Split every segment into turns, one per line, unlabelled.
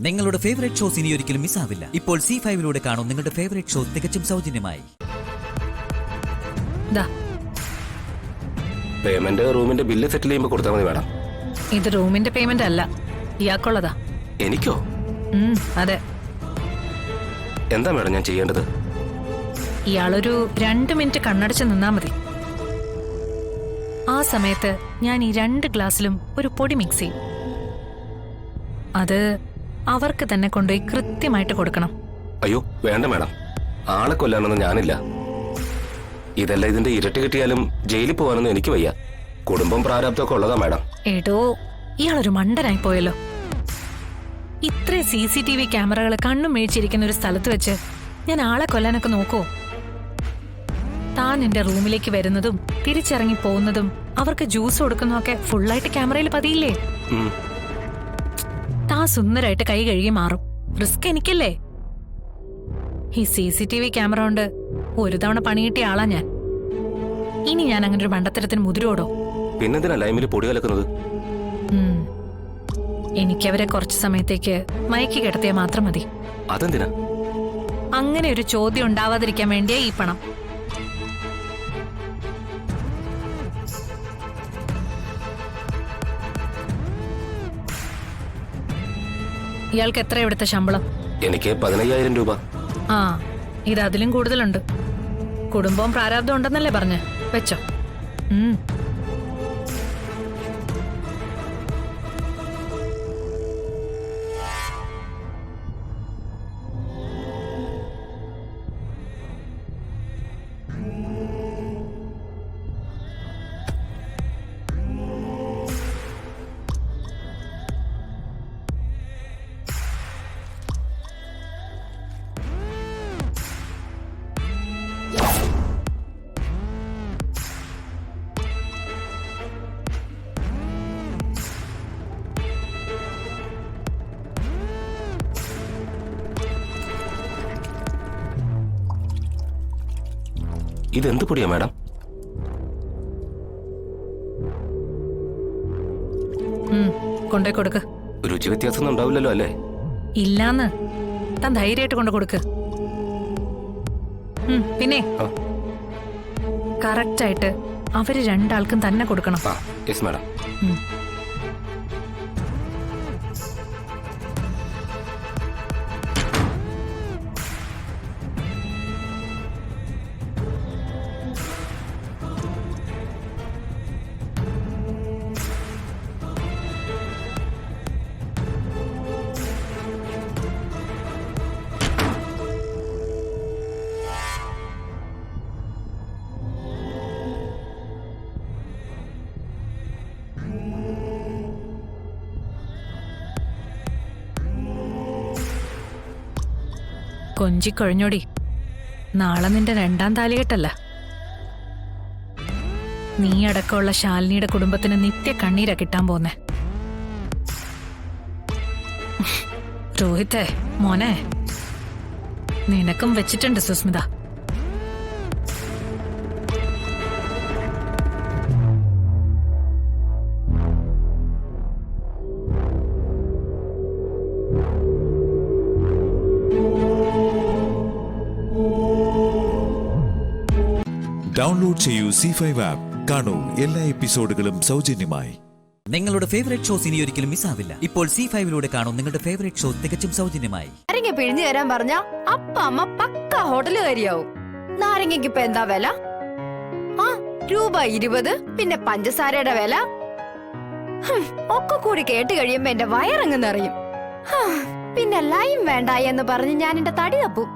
നിങ്ങളുടെ favourite shows ഇനി ഒരിക്കലും മിസ്സാവില്ല. ഇപ്പോൾ C5-ലൂടെ കാണും നിങ്ങളുടെ ഫേവറേറ്റ് ഷോ തികച്ചും സൗജന്യമായി.
പേയ്മെന്റ് റൂമിന്റെ ബില്ല് സെറ്റിൽ ചെയ്യുമ്പോൾ കൊടുത്താൽ മതി മാഡം.
ഇത് റൂമിന്റെ പേയ്മെന്റ് അല്ല, ഇയാൾക്കുള്ളതാ.
എനിക്കോ?
അതെ.
എന്താ മാഡം ഞാൻ ചെയ്യേണ്ടത്?
ഇയാളൊരു 2 മിനിറ്റ് കണ്ണടച്ച് നിന്നാ മതി. ആ സമയത്ത് ഞാൻ ഈ 2 ഗ്ലാസ്സിലും ഒരു പൊടി മിക്സ് ചെയ്യും. അത് അവർക്ക് തന്നെ കൊണ്ടുപോയി കൃത്യമായിട്ട് കൊടുക്കണം.
അയ്യോ വേണ്ട മാഡം, ആളെ കൊല്ലാനൊന്നും ഞാനില്ല. ഇതെല്ലാം ഇതിന്റെ ഇരട്ടി കിട്ടിയാലും ജയിലിൽ പോകാനൊന്നും എനിക്ക് വയ്യ. കുടുംബം പ്രാരാബ്ദമൊക്കെ ഉള്ളതാ മാഡം.
ഏടോ, ഇയാളൊരു മണ്ടനായി പോയല്ലോ. ഇത്രയും CCTV ക്യാമറകൾ കണ്ണും മേടിച്ചിരിക്കുന്ന ഒരു സ്ഥലത്ത് വെച്ച് ഞാൻ ആളെ കൊല്ലാനൊക്കെ നോക്കോ? താൻ എന്റെ റൂമിലേക്ക് വരുന്നതും തിരിച്ചിറങ്ങി പോകുന്നതും അവർക്ക് ജ്യൂസ് കൊടുക്കുന്നതൊക്കെ ഫുള്ളായിട്ട് ക്യാമറയിൽ പതിയില്ലേ? താൻ സുന്ദരായിട്ട് കൈ കഴുകി മാറും. റിസ്ക് എനിക്കല്ലേ? ഈ CCTV ക്യാമറ കൊണ്ട് ഒരു തവണ പണി കിട്ടിയ ആളാ ഞാൻ. ഇനി ഞാൻ അങ്ങനെ ഒരു മണ്ടത്തരത്തിന് മുതിരോടോ?
പിന്നെന്തിനാ ലൈമിൽ പൊടി കലക്കുന്നത്?
എനിക്കവരെ കുറച്ചു സമയത്തേക്ക് മയക്കി കിടത്തിയാൽ മാത്രം മതി.
അതെന്തിനാ?
അങ്ങനെ ഒരു ചോദ്യം ഉണ്ടാവാതിരിക്കാൻ വേണ്ടിയാ ഈ പണം. ഇയാൾക്ക് എത്ര ഇവിടുത്തെ ശമ്പളം?
എനിക്ക് 15,000 രൂപ.
ആ, ഇത് അതിലും കൂടുതലുണ്ട്. കുടുംബവും പ്രാരാബ്ദം ഉണ്ടെന്നല്ലേ പറഞ്ഞ് വെച്ചോ.
ഇതെന്ത് പൊടിയാ മാഡം?
കൊണ്ടേ കൊടുക്ക്.
രുചി വ്യത്യാസം ഉണ്ടാവില്ലല്ലോ അല്ലേ?
ഇല്ലാന്ന് താൻ ധൈര്യമായിട്ട് കൊണ്ടു കൊടുക്ക്. പിന്നെ കറക്റ്റായിട്ട് അവര് 2 ആൾക്കും തന്നെ കൊടുക്കണം.
Yes madam.
കൊഞ്ചിക്കൊഴഞ്ഞോടി, നാളെ നിന്റെ 2ാം താലികെട്ടല്ല. നീ അടക്കമുള്ള ശാലിനിയുടെ കുടുംബത്തിന് നിത്യ കണ്ണീരാ കിട്ടാൻ പോന്നെ. രോഹിത്തെ മോനെ, നിനക്കും വെച്ചിട്ടുണ്ട് സുസ്മിത.
ഡൗൺലോഡ് ചെയ്യൂ C5 ആപ്പ്. കാണൂ എല്ലാ എപ്പിസോഡുകളും സൗജന്യമായി.
നിങ്ങളുടെ ഫേവറേറ്റ് ഷോസ് ഇനി ഒരിക്കലും മിസ്സാവില്ല. ഇപ്പോൾ C5-ലൂടെ കാണും നിങ്ങളുടെ ഫേവറേറ്റ് ഷോ തികച്ചും സൗജന്യമായി.
നാരങ്ങ പിഴിഞ്ഞു തരാൻ പറഞ്ഞ അപ്പ അമ്മ പക്ക ഹോട്ടലുകാരിയാവും. നാരങ്ങയ്ക്ക് ഇപ്പൊ എന്താ വില? ₹20. പിന്നെ പഞ്ചസാരയുടെ വില ഒക്കെ കൂടി കേട്ട് കഴിയുമ്പോ എന്റെ വയറങ്ങ് നിറയും. പിന്നെ ലൈം വേണ്ട എന്ന് പറഞ്ഞ് ഞാൻ എന്റെ തടി തപ്പും.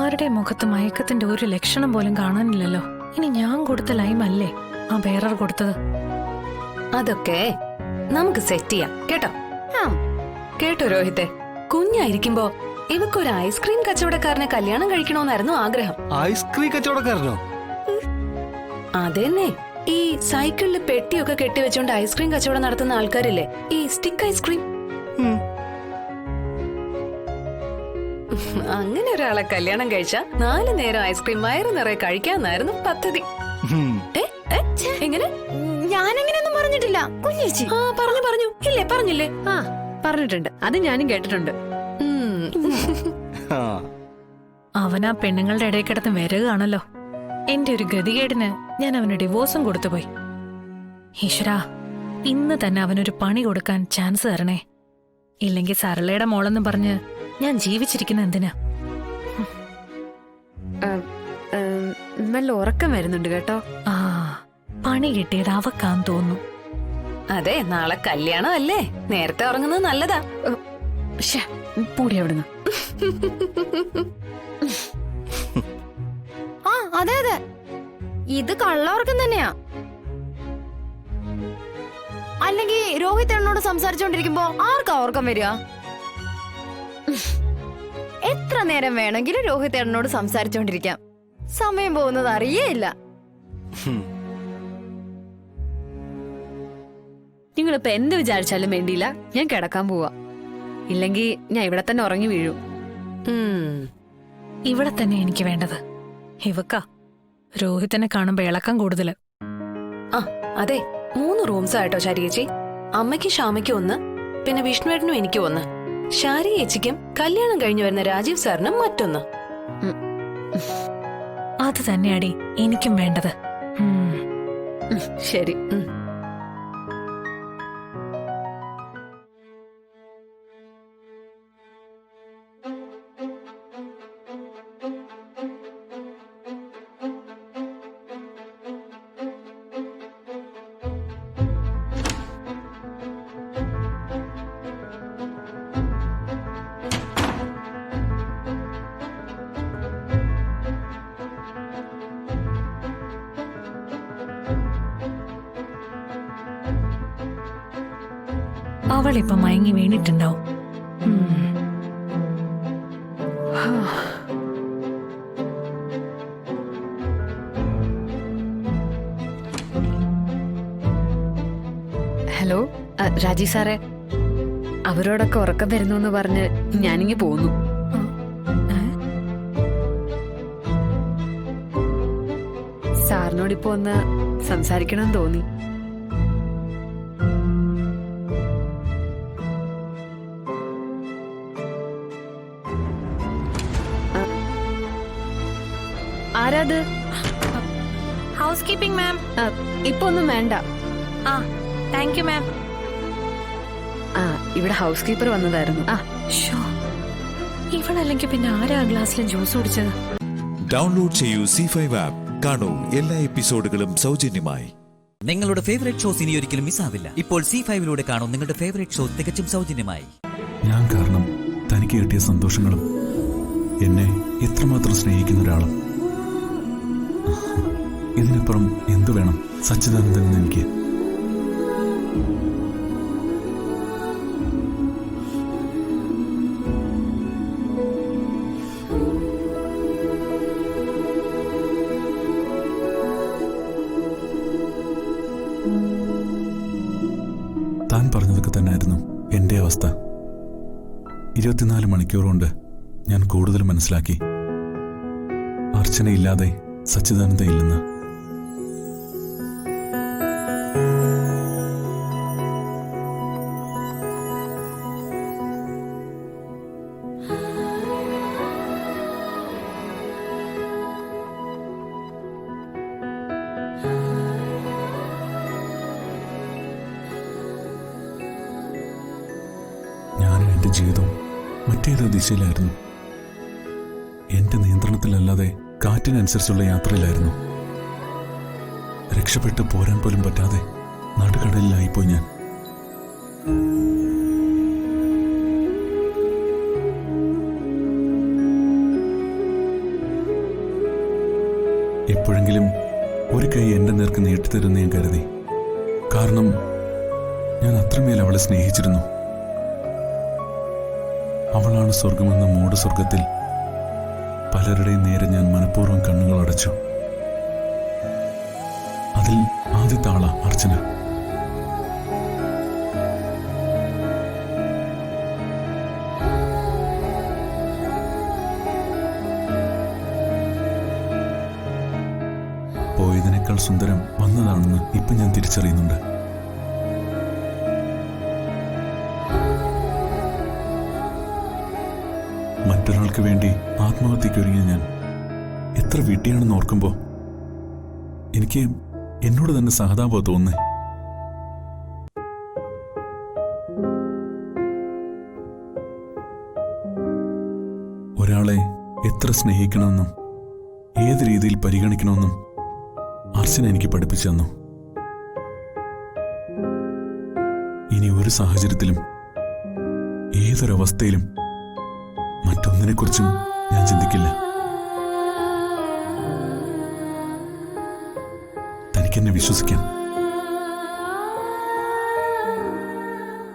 ആരുടെ മുഖത്ത് മയക്കത്തിന്റെ ഒരു ലക്ഷണം പോലും കാണാനില്ലല്ലോ. ഇനി ഞാൻ കൊടുത്ത ലൈമല്ലേ ആ ബേറർ കൊടുത്തത്?
അതൊക്കെ നമുക്ക് സെറ്റ് ചെയ്യാം കേട്ടോ. കേട്ടോ രോഹിത്തെ, കുഞ്ഞായിരിക്കുമ്പോ ഇവക്കൊരു ഐസ്ക്രീം കച്ചവടക്കാരനെ കല്യാണം കഴിക്കണോന്നായിരുന്നു ആഗ്രഹം.
ഐസ്ക്രീം കച്ചവടക്കാരനോ?
അതെന്നെ, ഈ സൈക്കിളില് പെട്ടിയൊക്കെ കെട്ടിവെച്ചോണ്ട് ഐസ്ക്രീം കച്ചവടം നടത്തുന്ന ആൾക്കാരില്ലേ, ഈ സ്റ്റിക്ക് ഐസ്ക്രീം. അങ്ങനെ ഒരാളെ കല്യാണം കഴിച്ച 4 നേരം ഐസ്ക്രീം വയറ് നിറയെ കഴിക്കാന്നായിരുന്നു പദ്ധതി. എങ്ങനെ?
ഞാനങ്ങനെയൊന്നും പറഞ്ഞിട്ടില്ല. പറഞ്ഞില്ല കുഞ്ഞേച്ചി.
ആ പറഞ്ഞു ഇല്ലേ പറഞ്ഞില്ലേ?
ആ പറഞ്ഞിട്ടുണ്ട്, അത് ഞാനും കേട്ടിട്ടുണ്ട്.
അവൻ ആ പെണ്ണുങ്ങളുടെ ഇടയിൽ കിടന്ന് വിരകാണല്ലോ. എന്റെ ഒരു ഗതികേടിന് ഞാൻ അവന് ഡിവോഴ്സും കൊടുത്തുപോയി. ഈശ്വരാ, ഇന്ന് തന്നെ അവനൊരു പണി കൊടുക്കാൻ ചാൻസ് തരണേ. ഇല്ലെങ്കിൽ സരളയുടെ മോളെന്ന് പറഞ്ഞ് ഞാൻ ജീവിച്ചിരിക്കുന്ന എന്തിനാ?
നല്ല ഉറക്കം വരുന്നുണ്ട് കേട്ടോ.
ആ, പണി കിട്ടിയത് അവക്കാന്ന് തോന്നുന്നു.
അതെ, നാളെ കല്യാണം അല്ലേ, നേരത്തെ ഉറങ്ങുന്നത് നല്ലതാ.
പൂടി അവിടുന്ന്.
ആ അതെ അതെ, ഇത് കള്ളവർക്കം തന്നെയാ. അല്ലെങ്കിൽ രോഹിത് എന്നോട് സംസാരിച്ചോണ്ടിരിക്കുമ്പോ ആർക്കാ ഓർക്കം വരിക? എത്ര നേരം വേണമെങ്കിലും രോഹിത് എന്നോട് സംസാരിച്ചോണ്ടിരിക്കാം, സമയം പോകുന്നത് അറിയേയില്ല.
നിങ്ങളിപ്പോ എന്ത് വിചാരിച്ചാലും വേണ്ടിയില്ല, ഞാൻ കിടക്കാൻ പോവാ. ഇല്ലെങ്കിൽ ഞാൻ ഇവിടെ തന്നെ ഉറങ്ങി വീഴും.
ഇവിടെ തന്നെ എനിക്ക് വേണ്ടത്. ഇവക്ക രോഹിത്തിനെ കാണുമ്പോ ഇളക്കം കൂടുതല്.
ആ അതെ, 3 റൂംസ് ആയിട്ടോ ശാരി ചേച്ചി. അമ്മയ്ക്കും ശ്യാമയ്ക്കും 1, പിന്നെ വിഷ്ണുവേട്ടനും എനിക്കും 1, ശാരി ചേച്ചിക്കും കല്യാണം കഴിഞ്ഞു വരുന്ന രാജീവ് സാറിനും മറ്റൊന്ന്.
അത് തന്നെയാടി എനിക്കും വേണ്ടത്.
ശരി.
അവളിപ്പൊ മയങ്ങി വീണിട്ടുണ്ടാവും.
ഹലോ രാജീവ് സാറേ, അവരോടൊക്കെ ഉറക്കം വരുന്നു എന്ന് പറഞ്ഞ് ഞാനിങ്ങി പോന്നു. സാറിനോടിപ്പോ ഒന്ന് സംസാരിക്കണമെന്ന് തോന്നി. ആരാത്?
ഹൗസ് കീപ്പിംഗ് മാം.
ഇപ്പൊ ഒന്നും വേണ്ട.
ആ താങ്ക് യു മാം.
ആ ഇവിടെ ഹൗസ് കീപ്പർ വന്നതായിരുന്നു.
ഇവളല്ലെങ്കിൽ പിന്നെ ആരാ ഗ്ലാസ്സിലെ ജ്യൂസ് കുടിച്ചത്?
ഡൗൺലോഡ് ചെയ്യൂ C5 ആപ്പ്. കാണൂ എല്ലാ എപ്പിസോഡുകളും സൗജന്യമായി.
നിങ്ങളുടെ ഫേവറേറ്റ് ഷോസ് ഇനി ഒരിക്കലും മിസ്സാവില്ല. ഇപ്പോൾ C5 കാണൂ നിങ്ങളുടെ ഫേവറേറ്റ് ഷോ തികച്ചും സൗജന്യമായി.
ഞാൻ കാരണം തനിക്ക് കിട്ടിയ സന്തോഷങ്ങളും എന്നെ ഇത്രമാത്രം സ്നേഹിക്കുന്ന ഒരാളും, ഇതിനപ്പുറം എന്തു വേണം സച്ചിദാനന്ദൻ എനിക്ക്? താൻ പറഞ്ഞതൊക്കെ തന്നെയായിരുന്നു എൻ്റെ അവസ്ഥ. 24 മണിക്കൂർ കൊണ്ട് ഞാൻ കൂടുതൽ മനസ്സിലാക്കി, അർച്ചനയില്ലാതെ സച്ചിദാനന്ദ ഇല്ലെന്ന്. ഞാനും എൻ്റെ ജീവിതം മറ്റേതോ ദിശയിലായിരുന്നു. എൻ്റെ നിയന്ത്രണത്തിലല്ലാതെ കാറ്റിനനുസരിച്ചുള്ള യാത്രയിലായിരുന്നു. രക്ഷപ്പെട്ടു പോരാൻ പോലും പറ്റാതെ നടുക്കടലിലായിപ്പോയി ഞാൻ. എപ്പോഴെങ്കിലും ഒരു കൈ എൻ്റെ നേർക്ക് നീട്ടിത്തരുമെന്ന് ഞാൻ കരുതി. കാരണം ഞാൻ അത്രമേൽ അവളെ സ്നേഹിച്ചിരുന്നു. അവളാണ് സ്വർഗമെന്ന മൂട സ്വർഗത്തിൽ പലരുടെയും നേരെ ഞാൻ മനഃപൂർവ്വം കണ്ണുകൾ അടച്ചു. അതിൽ ആദ്യത്തെ ആളാ അർച്ചന. പോയതിനേക്കാൾ സുന്ദരം വന്നതാണെന്ന് ഇപ്പം ഞാൻ തിരിച്ചറിയുന്നുണ്ട്. മറ്റൊരാൾക്ക് വേണ്ടി ആത്മഹത്യക്കൊരുങ്ങിയ ഞാൻ എത്ര വിഡ്ഢിയാണെന്ന് ഓർക്കുമ്പോൾ എനിക്ക് എന്നോട് തന്നെ സഹതാപം തോന്നുന്നേ. ഒരാളെ എത്ര സ്നേഹിക്കണമെന്നും ഏത് രീതിയിൽ പരിഗണിക്കണമെന്നും അർച്ചന എനിക്ക് പഠിപ്പിച്ചു തന്നു. ഇനി ഒരു സാഹചര്യത്തിലും ഏതൊരവസ്ഥയിലും മറ്റൊന്നിനെക്കുറിച്ചും ഞാൻ ചിന്തിക്കില്ല. തനിക്കെന്നെ വിശ്വസിക്കാം.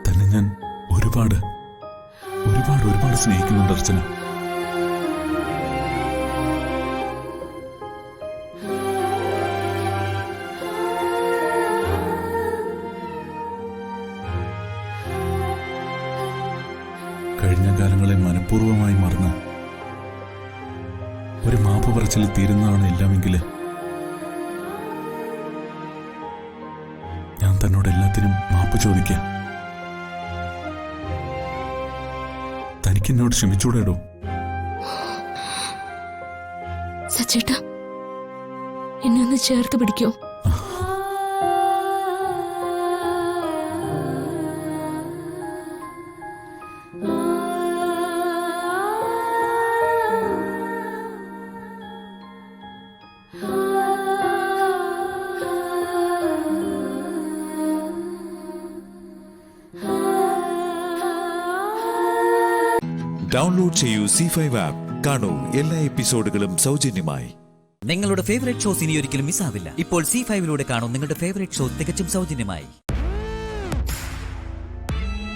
തന്നെ ഞാൻ ഒരുപാട് ഒരുപാട് ഒരുപാട് സ്നേഹിക്കുന്നുണ്ട് അർച്ചന. കഴിഞ്ഞ കാലങ്ങളെ മനഃപൂർവ്വമായി മറന്ന് ഒരു മാപ്പ് പറച്ചിൽ തീരുന്നതാണ് എല്ലാമെങ്കിൽ ഞാൻ തന്നോട് എല്ലാത്തിനും മാപ്പ് ചോദിക്കാം. തനിക്കെന്നോട് ക്ഷമിച്ചൂടേടോ?
സച്ചേട്ടാ, എന്നെ ഒന്ന് ചേർത്ത് പിടിക്കോ?
ഡൗൺലോഡ് ചെയ്യൂ C5 ആപ്പ്. കാണൂ എല്ലാ എപ്പിസോഡുകളും സൗജന്യമായി.
നിങ്ങളുടെ ഫേവറേറ്റ് ഷോസ് ഇനി ഒരിക്കലും മിസ്സാവില്ല. ഇപ്പോൾ C5 കാണൂ നിങ്ങളുടെ ഫേവറേറ്റ് ഷോ തികച്ചും സൗജന്യമായി.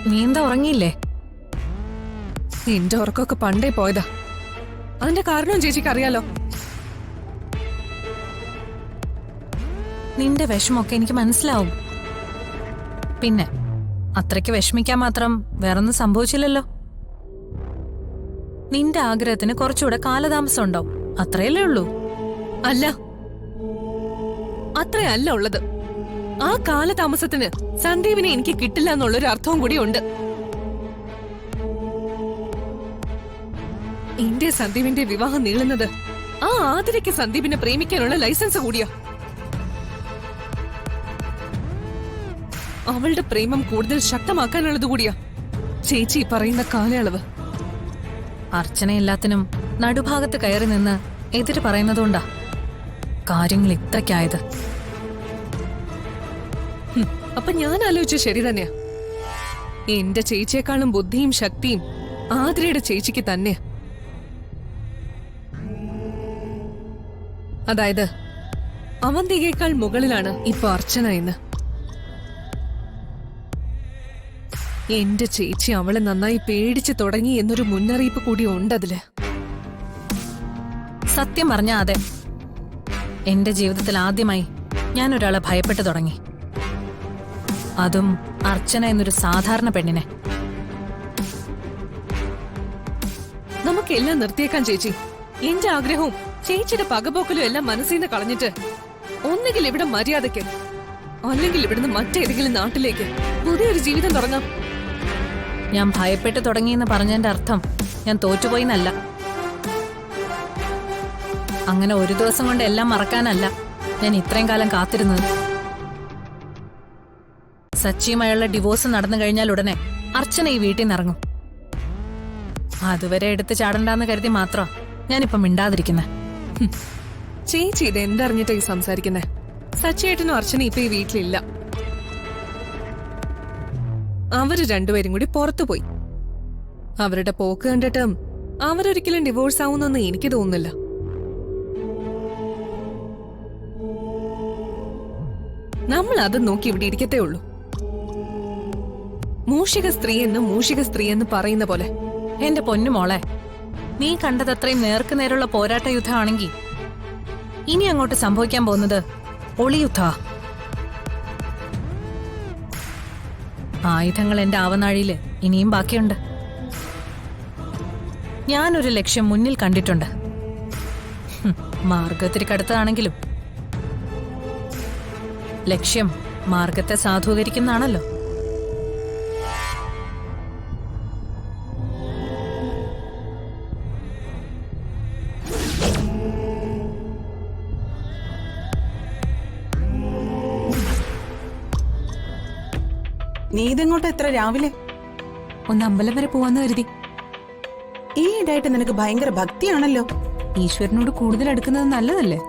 നീ എന്താ ഉറങ്ങിയില്ലേ?
നിന്റെ ഉറക്കമൊക്കെ പണ്ടേ പോയതാ. അതിന്റെ കാരണവും ചേച്ചിക്ക് അറിയാലോ.
നിന്റെ വിഷമൊക്കെ എനിക്ക് മനസ്സിലാവും. പിന്നെ അത്രയ്ക്ക് വിഷമിക്കാൻ മാത്രം വേറൊന്നും സംഭവിച്ചില്ലല്ലോ. നിന്റെ ആഗ്രഹത്തിന് കുറച്ചുകൂടെ കാലതാമസം ഉണ്ടാവും, അത്രയല്ലേ ഉള്ളൂ.
അല്ല, അത്രയല്ല ഉള്ളത്. ആ കാലതാമസത്തിന് സന്ദീപിനെ എനിക്ക് കിട്ടില്ല എന്നുള്ളൊരു അർത്ഥവും കൂടി ഉണ്ട്. എന്റെ സന്ദീപിന്റെ വിവാഹം നീളുന്നത് ആ ആതിരയ്ക്ക് സന്ദീപിനെ പ്രേമിക്കാനുള്ള ലൈസൻസ് കൂടിയാ. അവളുടെ പ്രേമം കൂടുതൽ ശക്തമാക്കാനുള്ളത് കൂടിയാ ചേച്ചി പറയുന്ന കാലയളവ്.
അർച്ചന എല്ലാത്തിനും നടുഭാഗത്ത് കയറി നിന്ന് എതിര് പറയുന്നതുകൊണ്ടാ കാര്യങ്ങൾ ഇത്രയ്ക്കായത്.
അപ്പൊ ഞാൻ ആലോചിച്ച ശരി തന്നെയാ. എന്റെ ചേച്ചിയെക്കാളും ബുദ്ധിയും ശക്തിയും ആതിരയുടെ ചേച്ചിക്ക് തന്നെയാ. അതായത് അവന്തികയേക്കാൾ മുകളിലാണ് ഇപ്പൊ അർച്ചന എന്ന്. എന്റെ ചേച്ചി അവളെ നന്നായി പേടിച്ചു തുടങ്ങി എന്നൊരു മുന്നറിയിപ്പ് കൂടി ഉണ്ടതില്.
സത്യം പറഞ്ഞാ അതെ. എന്റെ ജീവിതത്തിൽ ആദ്യമായി ഞാൻ ഒരാളെ ഭയപ്പെട്ടു തുടങ്ങി. അതും അർച്ചന എന്നൊരു സാധാരണ പെണ്ണിനെ.
നമുക്കെല്ലാം നിർത്തിയേക്കാൻ ചേച്ചി. എന്റെ ആഗ്രഹവും ചേച്ചിയുടെ പകപോക്കലും എല്ലാം മനസ്സിൽ നിന്ന് കളഞ്ഞിട്ട് ഒന്നുകിൽ ഇവിടെ മര്യാദയ്ക്ക്, അല്ലെങ്കിൽ ഇവിടുന്ന് മറ്റേതെങ്കിലും നാട്ടിലേക്ക് പുതിയൊരു ജീവിതം തുടങ്ങാം.
ഞാൻ ഭയപ്പെട്ടു തുടങ്ങിയെന്ന് പറഞ്ഞതിന്റെ അർത്ഥം ഞാൻ തോറ്റുപോയിന്നല്ല. അങ്ങനെ ഒരു ദിവസം കൊണ്ട് എല്ലാം മറക്കാനല്ല ഞാൻ ഇത്രയും കാലം കാത്തിരുന്നത്. സച്ചിയുമായുള്ള ഡിവോഴ്സ് നടന്നു കഴിഞ്ഞാൽ ഉടനെ അർച്ചന ഈ വീട്ടിൽ നിന്ന് ഇറങ്ങും. അതുവരെ എടുത്ത് ചാടണ്ടെന്ന് കരുതി മാത്രം ഞാനിപ്പൊ മിണ്ടാതിരിക്കുന്നെ.
ചേച്ചി ഇത് എന്തറിഞ്ഞിട്ടാ ഈ സംസാരിക്കുന്നേ? സച്ചിയേട്ടനും അർച്ചന ഇപ്പൊ ഈ വീട്ടിലില്ല. അവര് രണ്ടുപേരും കൂടി പുറത്തുപോയി. അവരുടെ പോക്ക് കണ്ടിട്ട് അവരൊരിക്കലും ഡിവോഴ്സ് ആവുന്നൊന്ന് എനിക്ക് തോന്നുന്നില്ല. നമ്മൾ അത് നോക്കി ഇവിടെ ഇരിക്കത്തേ ഉള്ളൂ. മൂഷിക സ്ത്രീ എന്ന് പറയുന്ന പോലെ.
എന്റെ പൊന്നുമോളെ, നീ കണ്ടതത്രയും നേർക്കുനേരുള്ള പോരാട്ട യുദ്ധമാണെങ്കിൽ ഇനി അങ്ങോട്ട് സംഭവിക്കാൻ പോകുന്നത് ഒളിയുദ്ധ. ആയുധങ്ങൾ എന്റെ ആവനാഴിയില് ഇനിയും ബാക്കിയുണ്ട്. ഞാനൊരു ലക്ഷ്യം മുന്നിൽ കണ്ടിട്ടുണ്ട്. മാർഗത്തിരി കടുത്തതാണെങ്കിലും ലക്ഷ്യം മാർഗത്തെ സാധൂകരിക്കുന്നതാണല്ലോ.
നീ ഇതെങ്ങോട്ട് എത്ര രാവിലെ?
ഒന്ന് അമ്പലം വരെ പോവാന്ന് കരുതി.
ഈ ഇടായിട്ട് നിനക്ക് ഭയങ്കര ഭക്തിയാണല്ലോ.
ഈശ്വരനോട് കൂടുതൽ അടുക്കുന്നത് നല്ലതല്ലേ?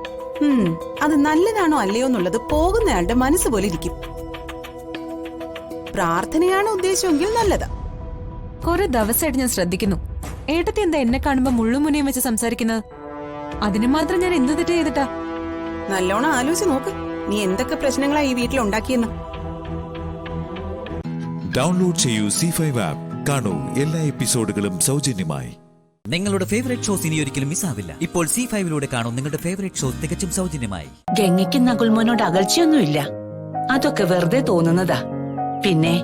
അത് നല്ലതാണോ അല്ലയോ എന്നുള്ളത് പോകുന്നയാളുടെ മനസ്സ് പോലെ ഇരിക്കും. പ്രാർത്ഥനയാണ് ഉദ്ദേശമെങ്കിൽ നല്ലതാ.
കുറെ ദിവസമായിട്ട് ഞാൻ ശ്രദ്ധിക്കുന്നു. ഏട്ടത്തി എന്താ എന്നെ കാണുമ്പോ മുള്ളുമുനയും വെച്ച് സംസാരിക്കുന്നത്? അതിന് മാത്രം ഞാൻ എന്ത് തെറ്റ് ചെയ്തിട്ടാ?
നല്ലോണം ആലോചിച്ച് നോക്ക്, നീ എന്തൊക്കെ പ്രശ്നങ്ങളാ ഈ വീട്ടിൽ ഉണ്ടാക്കിയെന്ന്.
ഡൗൺലോഡ് ചെയ്യൂ C5 ആപ്പ്. കാണൂ എല്ലാ എപ്പിസോഡുകളും സൗജന്യമായി.
നിങ്ങളുടെ ഫേവറേറ്റ് ഷോസ് ഇനി ഒരിക്കലും മിസ്സാവില്ല. ഇപ്പോൾ C5 കാണൂ നിങ്ങളുടെ ഫേവറേറ്റ് ഷോസ് തികച്ചും സൗജന്യമായി.
ഗംഗയ്ക്ക് നകുൽമോനോട് അകൽച്ചയൊന്നുമില്ല. അതൊക്കെ വെറുതെ തോന്നുന്നതാ. പിന്നെ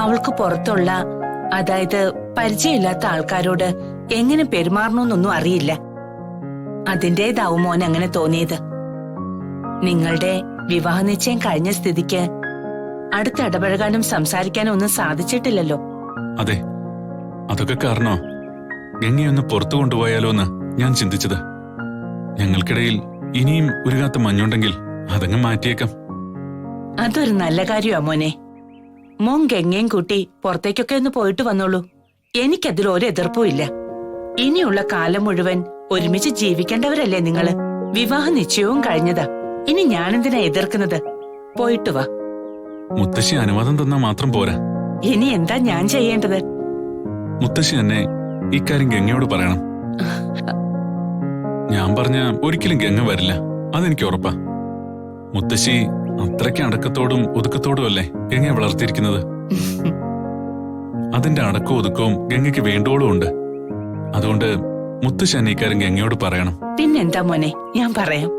അവൾക്ക് പുറത്തുള്ള, അതായത് പരിചയമില്ലാത്ത ആൾക്കാരോട് എങ്ങനെ പെരുമാറണമെന്നൊന്നും അറിയില്ല. അതിന്റേതാവും മോൻ അങ്ങനെ തോന്നിയത്. നിങ്ങളുടെ വിവാഹ നിശ്ചയം കഴിഞ്ഞ സ്ഥിതിക്ക് അടുത്ത് ഇടപഴകാനും സംസാരിക്കാനും ഒന്നും സാധിച്ചിട്ടില്ലല്ലോ.
അതെ, അതൊക്കെ കാരണോ ഗംഗയൊന്ന് പുറത്തു കൊണ്ടുപോയാലോ എന്ന് ഞാൻ ചിന്തിച്ചത്. ഞങ്ങൾക്കിടയിൽ ഇനിയും ഉരുകാത്ത മഞ്ഞുണ്ടെങ്കിൽ അതങ്ങ് മാറ്റിയേക്കാം.
അതൊരു നല്ല കാര്യമാ മോനെ. മോൻ ഗംഗയും കൂട്ടി പുറത്തേക്കൊക്കെ ഒന്ന് പോയിട്ട് വന്നോളൂ. എനിക്കതിൽ ഒരു എതിർപ്പും ഇല്ല. ഇനിയുള്ള കാലം മുഴുവൻ ഒരുമിച്ച് ജീവിക്കേണ്ടവരല്ലേ നിങ്ങള്? വിവാഹ നിശ്ചയവും കഴിഞ്ഞതാ. ഇനി ഞാനെന്തിനാ എതിർക്കുന്നത്? പോയിട്ട് വാ.
മുത്തശ്ശി അനുവാദം തന്നാ മാത്രം പോരാ.
ഇനി എന്താ ഞാൻ ചെയ്യേണ്ടത്?
മുത്തശ്ശി തന്നെ ഇക്കാര്യം ഗംഗയോട് പറയണം. ഞാൻ പറഞ്ഞ ഒരിക്കലും ഗംഗ വരില്ല, അതെനിക്ക് ഉറപ്പാ. മുത്തശ്ശി അത്രയ്ക്ക് അടക്കത്തോടും ഒതുക്കത്തോടും അല്ലേ ഗംഗയെ വളർത്തിയിരിക്കുന്നത്. അതിന്റെ അടക്കവും ഒതുക്കവും ഗംഗയ്ക്ക് വേണ്ടോളും ഉണ്ട്. അതുകൊണ്ട് മുത്തശ്ശി തന്നെ ഇക്കാര്യം ഗംഗയോട് പറയണം.
പിന്നെന്താ മോനെ, ഞാൻ പറയാം.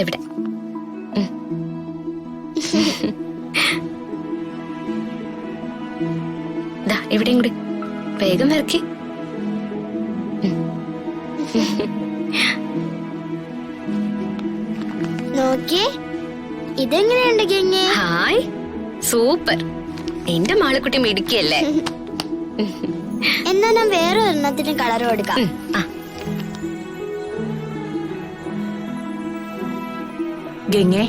ഇവിടെ ഇവിടെയും കൂടി വേഗം വരക്കി.
നോക്കിയേ, ഇതെങ്ങനെയുണ്ട് ഗംഗേ?
Hi, super. എന്റെ മാളക്കുട്ടി മിടുക്കിയല്ലേ?
എന്നാ ഞാൻ വേറെ ഒരെണ്ണത്തിന് കളർ കൊടുക്കാം.
ഗംഗേ,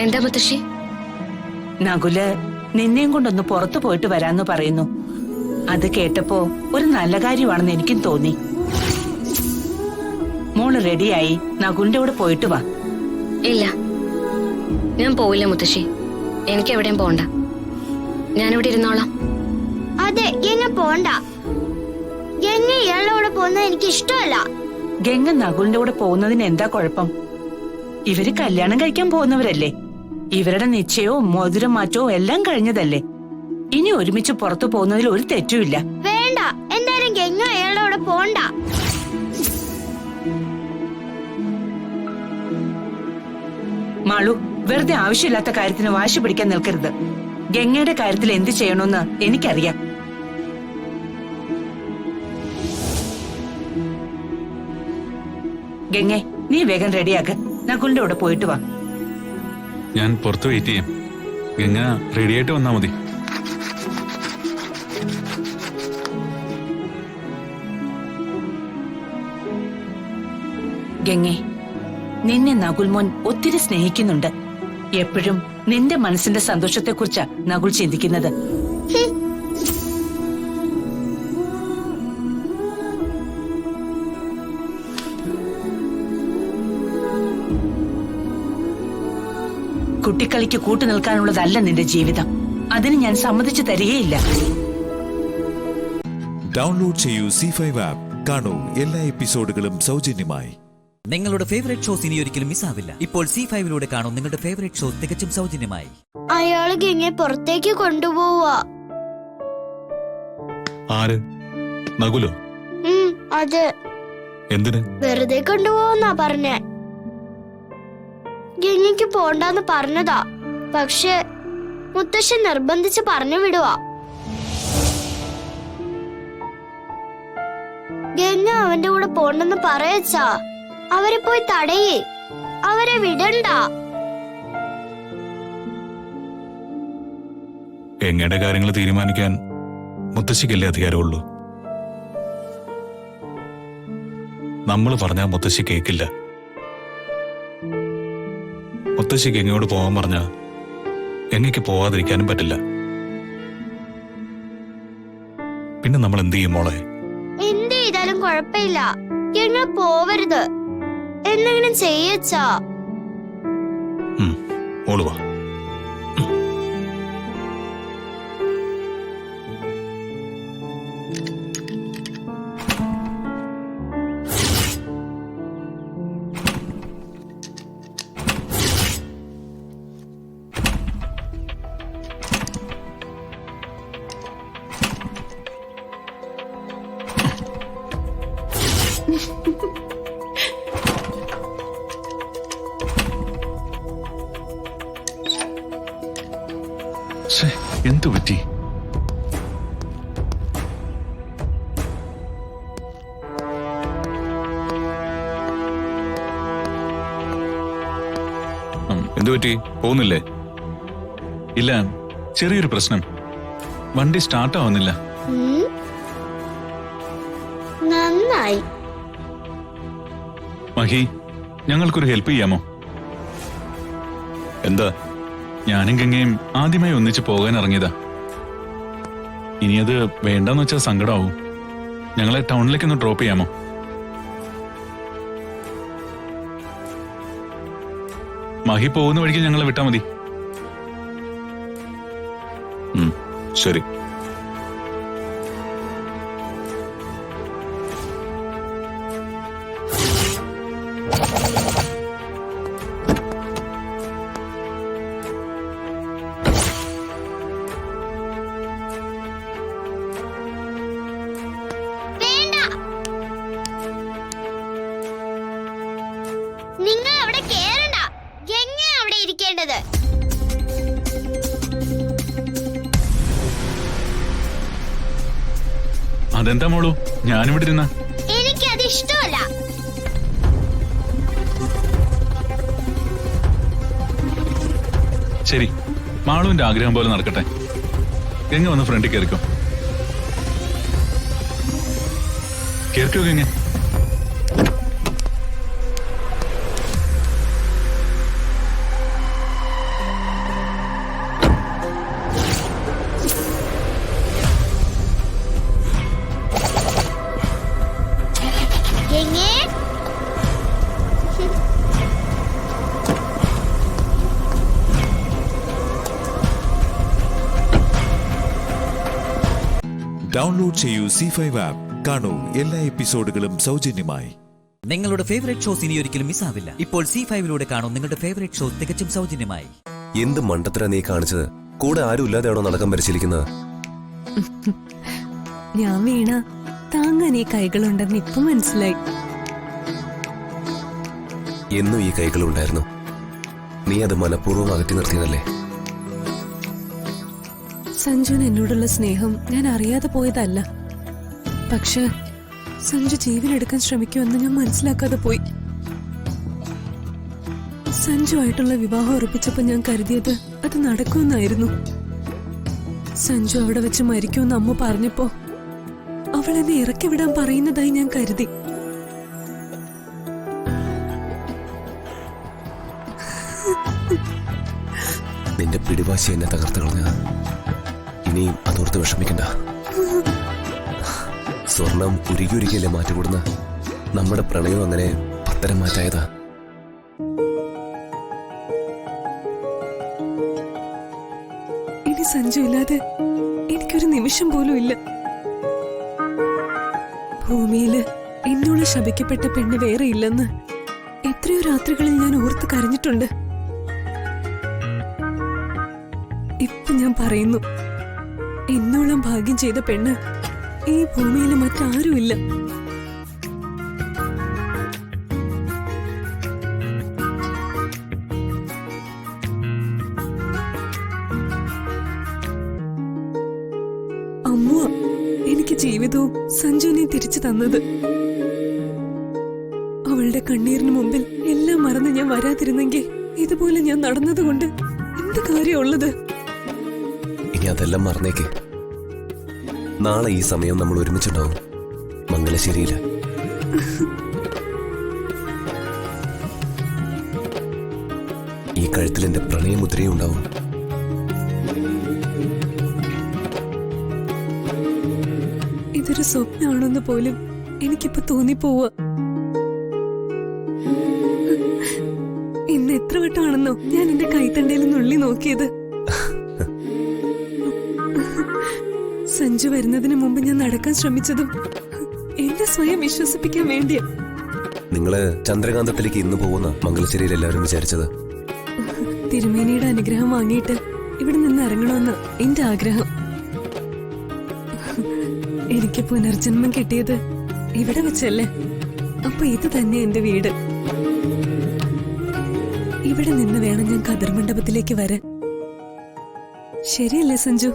എന്താ മുത്തശ്ശി?
നകുല് നിന്നെയും കൊണ്ടൊന്ന് പുറത്തു പോയിട്ട് വരാന്ന് പറയുന്നു. അത് കേട്ടപ്പോ ഒരു നല്ല കാര്യമാണെന്ന് എനിക്കും തോന്നി. മോള് റെഡിയായി നകുലിന്റെ കൂടെ പോയിട്ട് വാ.
ഇല്ല, ഞാൻ പോവില്ല മുത്തശ്ശി. എനിക്ക് എവിടെയും പോണ്ട. ഞാനിവിടെ ഇരുന്നോളാം.
അതെ, ഗംഗ പോണ്ട. ഗംഗ ഇയാളുടെ കൂടെ പോകുന്നത് എനിക്ക് ഇഷ്ടമല്ല.
ഗംഗ നകുലിന്റെ കൂടെ പോകുന്നതിന് എന്താ കുഴപ്പം? ഇവര് കല്യാണം കഴിക്കാൻ പോകുന്നവരല്ലേ. ഇവരുടെ നിശ്ചയവും മോതിരം മാറ്റവും എല്ലാം കഴിഞ്ഞതല്ലേ. ഇനി ഒരുമിച്ച് പുറത്തു പോകുന്നതിൽ ഒരു തെറ്റുമില്ല.
വേണ്ട, എന്തായാലും ഗംഗ അയാളുടെ കൂടെ പോണ്ട.
മാളു, വെറുതെ ആവശ്യമില്ലാത്ത കാര്യത്തിന് വാശി പിടിക്കാൻ നിൽക്കരുത്. ഗംഗയുടെ കാര്യത്തിൽ എന്ത് ചെയ്യണമെന്ന് എനിക്കറിയാം. ഗംഗെ, നീ വേഗം റെഡിയാക്ക്. നകുലിന്റെ കൂടെ പോയിട്ട് വാ.
ഞാൻ പുറത്ത് വെയിറ്റ് ചെയ്യാം. ഗംഗ റെഡിയായിട്ട് വന്നാ മതി.
ഗംഗെ, നിന്നെ നകുൽമോൻ ഒത്തിരി സ്നേഹിക്കുന്നുണ്ട്. എപ്പോഴും നിന്റെ മനസ്സിന്റെ സന്തോഷത്തെക്കുറിച്ചാ നകുൽ ചിന്തിക്കുന്നത്. കുട്ടിക്കളിക്ക് കൂട്ടു നിൽക്കാനുള്ളതല്ല നിന്റെ ജീവിതം. അതിന് ഞാൻ സമ്മതിച്ചു തരികയില്ല.
ഡൗൺലോഡ് ചെയ്യൂ C5 ആപ്പ്. കാണൂ എല്ലാ എപ്പിസോഡുകളും സൗജന്യമായി.
നിങ്ങളുടെ ഫേവറേറ്റ് ഷോസ് ഇനി ഒരിക്കലും മിസ്സാവില്ല. ഇപ്പോൾ C5 കാണൂ നിങ്ങളുടെ ഫേവറേറ്റ് ഷോസ് തികച്ചും സൗജന്യമായി.
അയാള് ഗംഗയെ പുറത്തേക്ക് കൊണ്ടുപോവാ.
ആര്? നകുലോ?
അതെ.
എന്തിന്?
വെറുതെ കൊണ്ടുപോവാന്നാ പറഞ്ഞേ. ഗംഗയ്ക്ക് പോണ്ടെന്ന് പറഞ്ഞതാ, പക്ഷെ മുത്തശ്ശൻ നിർബന്ധിച്ച് പറഞ്ഞു വിടുവാ. ഗംഗ അവന്റെ കൂടെ പോണ്ടെന്ന് പറയച്ചാ. അവരെ പോയി തടയേ, അവരെ വിടണ്ട.
ഗംഗയുടെ കാര്യങ്ങൾ തീരുമാനിക്കാൻ മുത്തശ്ശിക്കല്ലേ അധികാരമുള്ളൂ. നമ്മൾ പറഞ്ഞാൽ മുത്തശ്ശി കേൾക്കില്ല. മുത്തശ്ശി ഗംഗയോട് പോകാൻ പറഞ്ഞാ ഗംഗയ്ക്ക് പോവാതിരിക്കാനും പറ്റില്ല. പിന്നെ നമ്മൾ എന്ത് ചെയ്യും മോളെ?
എന്ത് ചെയ്താലും കുഴപ്പമില്ല, ഗംഗ പോവരുത്. എന്തെങ്കിലും ചെയ്യച്ചാ.
മോള് വാ. എന്തു പറ്റി? എന്തു പറ്റി? പോകുന്നില്ലേ? ഇല്ല, ചെറിയൊരു പ്രശ്നം. വണ്ടി സ്റ്റാർട്ട് ആവുന്നില്ല.
നന്നായി.
മഹി, ഞങ്ങൾക്കൊരു ഹെൽപ്പ് ചെയ്യാമോ? എന്താ? ഞാനും ഗംഗയും ആദ്യമായി ഒന്നിച്ച് പോകാൻ ഇറങ്ങിയതാ. ഇനിയത് വേണ്ടെന്ന് വെച്ചാൽ സങ്കടമാവും. ഞങ്ങളെ ടൗണിലേക്കൊന്ന് ഡ്രോപ്പ് ചെയ്യാമോ? മഹി പോകുന്ന വഴിക്ക് ഞങ്ങളെ വിട്ടാ മതി. ശരി.
നിങ്ങൾ അവിടെ കേറണ്ട, ഗംഗ അവിടെ ഇരിക്കേണ്ടത്.
അതെന്താ മോളൂ, ഞാനിവിടെ ഇരുന്ന?
എനിക്കത് ഇഷ്ടമല്ല.
ശരി, മാളുവിന്റെ ആഗ്രഹം പോലെ നടക്കട്ടെ. ഗംഗ വന്ന് ഫ്രണ്ടിൽ കയറിക്കോ. കേൾക്കോ ഗംഗ?
ഡൗൺലോഡ് ചെയ്യൂ C5 ആപ്പ്. കാണൂ എല്ലാ എപ്പിസോഡുകളും സൗജന്യമായി.
നിങ്ങളുടെ ഫേവറേറ്റ് ഷോസ് ഇനി ഒരിക്കലും മിസ്സാവില്ല. ഇപ്പോൾ C5 കാണൂ നിങ്ങളുടെ ഫേവറേറ്റ് ഷോസ് തികച്ചും സൗജന്യമായി.
എന്ത് മണ്ടത്തരാ നീ കാണിച്ചത്? കൂടെ ആരും ഇല്ലാതെയാണോ നടക്കാൻ പരിശീലിക്കുന്നത്?
ഞാൻ വീണ താങ്ങാൻ ഈ കൈകളുണ്ടെന്ന് ഇപ്പൊ മനസ്സിലായി.
എന്നും ഈ കൈകളുണ്ടായിരുന്നു. നീ അത് മനഃപൂർവ്വം അകറ്റി നിർത്തിയതല്ലേ?
സഞ്ജുവിന് എന്നോടുള്ള സ്നേഹം ഞാൻ അറിയാതെ പോയതല്ല. പക്ഷെ സഞ്ജു ജീവനെടുക്കാൻ ശ്രമിക്കുമെന്ന് ഞാൻ മനസ്സിലാക്കാതെ പോയി. സഞ്ജു ആയിട്ടുള്ള വിവാഹം ഉറപ്പിച്ചപ്പോ ഞാൻ കരുതിയത് അത് നടക്കുമെന്നായിരുന്നു. സഞ്ജു അവിടെ വെച്ച് മരിക്കുമെന്ന് അമ്മ പറഞ്ഞപ്പോ അവൾ എന്നെ ഇറക്കി വിടാൻ പറയുന്നതായി ഞാൻ കരുതി.
നിന്റെ പിടിവാശി എന്നെ തകർത്ത് കളഞ്ഞ. ഇനിയും അതോർത്ത് വിഷമിക്കണ്ട. സ്വർണം ഉരുകിയൊരുക്കിയല്ലേ മാറ്റുകൂടുന്ന. നമ്മുടെ പ്രണയം അങ്ങനെ പത്തരം മാറ്റായതാ.
ഇനി സഞ്ജു ഇല്ലാതെ എനിക്കൊരു നിമിഷം പോലും ഇല്ല. ഭൂമിയില് എന്നോട് ശപിക്കപ്പെട്ട പെണ്ണ് വേറെ ഇല്ലെന്ന് എത്രയോ രാത്രികളിൽ ഞാൻ ഓർത്ത് കരഞ്ഞിട്ടുണ്ട്. ഇപ്പൊ ഞാൻ പറയുന്നു, എന്നോളം ഭാഗ്യം ചെയ്ത പെണ്ണ് ഈ ഭൂമിയിൽ മറ്റാരുമില്ല. അമ്മ എനിക്ക് എനിക്ക് ജീവിതവും സഞ്ജുവിനെയും തിരിച്ചു തന്നത്. അവളുടെ കണ്ണീരിന് മുമ്പിൽ എല്ലാം മറന്ന് ഞാൻ വരാതിരുന്നെങ്കിൽ ഇതുപോലെ ഞാൻ നടന്നതുകൊണ്ട് എന്ത് കാര്യമുള്ളത്?
ഇനി അതെല്ലാം മറന്നേക്ക്. നാളെ ഈ സമയം നമ്മൾ ഒരുമിച്ചുണ്ടാവും മംഗലശ്ശേരിയില്. ഈ കഴുത്തിൽ എന്റെ പ്രണയമുദ്രയും ഉണ്ടാവും.
ഇതൊരു സ്വപ്നമാണെന്ന് പോലും എനിക്കിപ്പോ തോന്നിപ്പോവുക. ഇന്ന് എത്ര വട്ടമാണെന്നോ ഞാൻ എന്റെ കൈത്തണ്ടയിൽ നുള്ളി നോക്കിയത്. സഞ്ജു വരുന്നതിന് മുമ്പ് ഞാൻ നടക്കാൻ ശ്രമിച്ചതും എന്നെ സ്വയം വിശ്വസിപ്പിക്കാൻ വേണ്ടിയാ.
നിങ്ങള് ചന്ദ്രകാന്തത്തിലേക്ക് ഇന്ന് പോകുന്ന മംഗലശ്ശേരിയിൽ എല്ലാവരും വിചാരിച്ചത്.
തിരുമേനിയുടെ അനുഗ്രഹം വാങ്ങിയിട്ട് ഇവിടെ നിന്ന് ഇറങ്ങണമെന്ന് എന്റെ ആഗ്രഹം. എനിക്ക് പുനർജന്മം കിട്ടിയത് ഇവിടെ വെച്ചല്ലേ. അപ്പൊ ഇത് തന്നെ എന്റെ വീട്. ഇവിടെ നിന്ന് വേണം ഞാൻ കതിർമണ്ഡപത്തിലേക്ക് വരാൻ. ശരിയല്ലേ സഞ്ജു?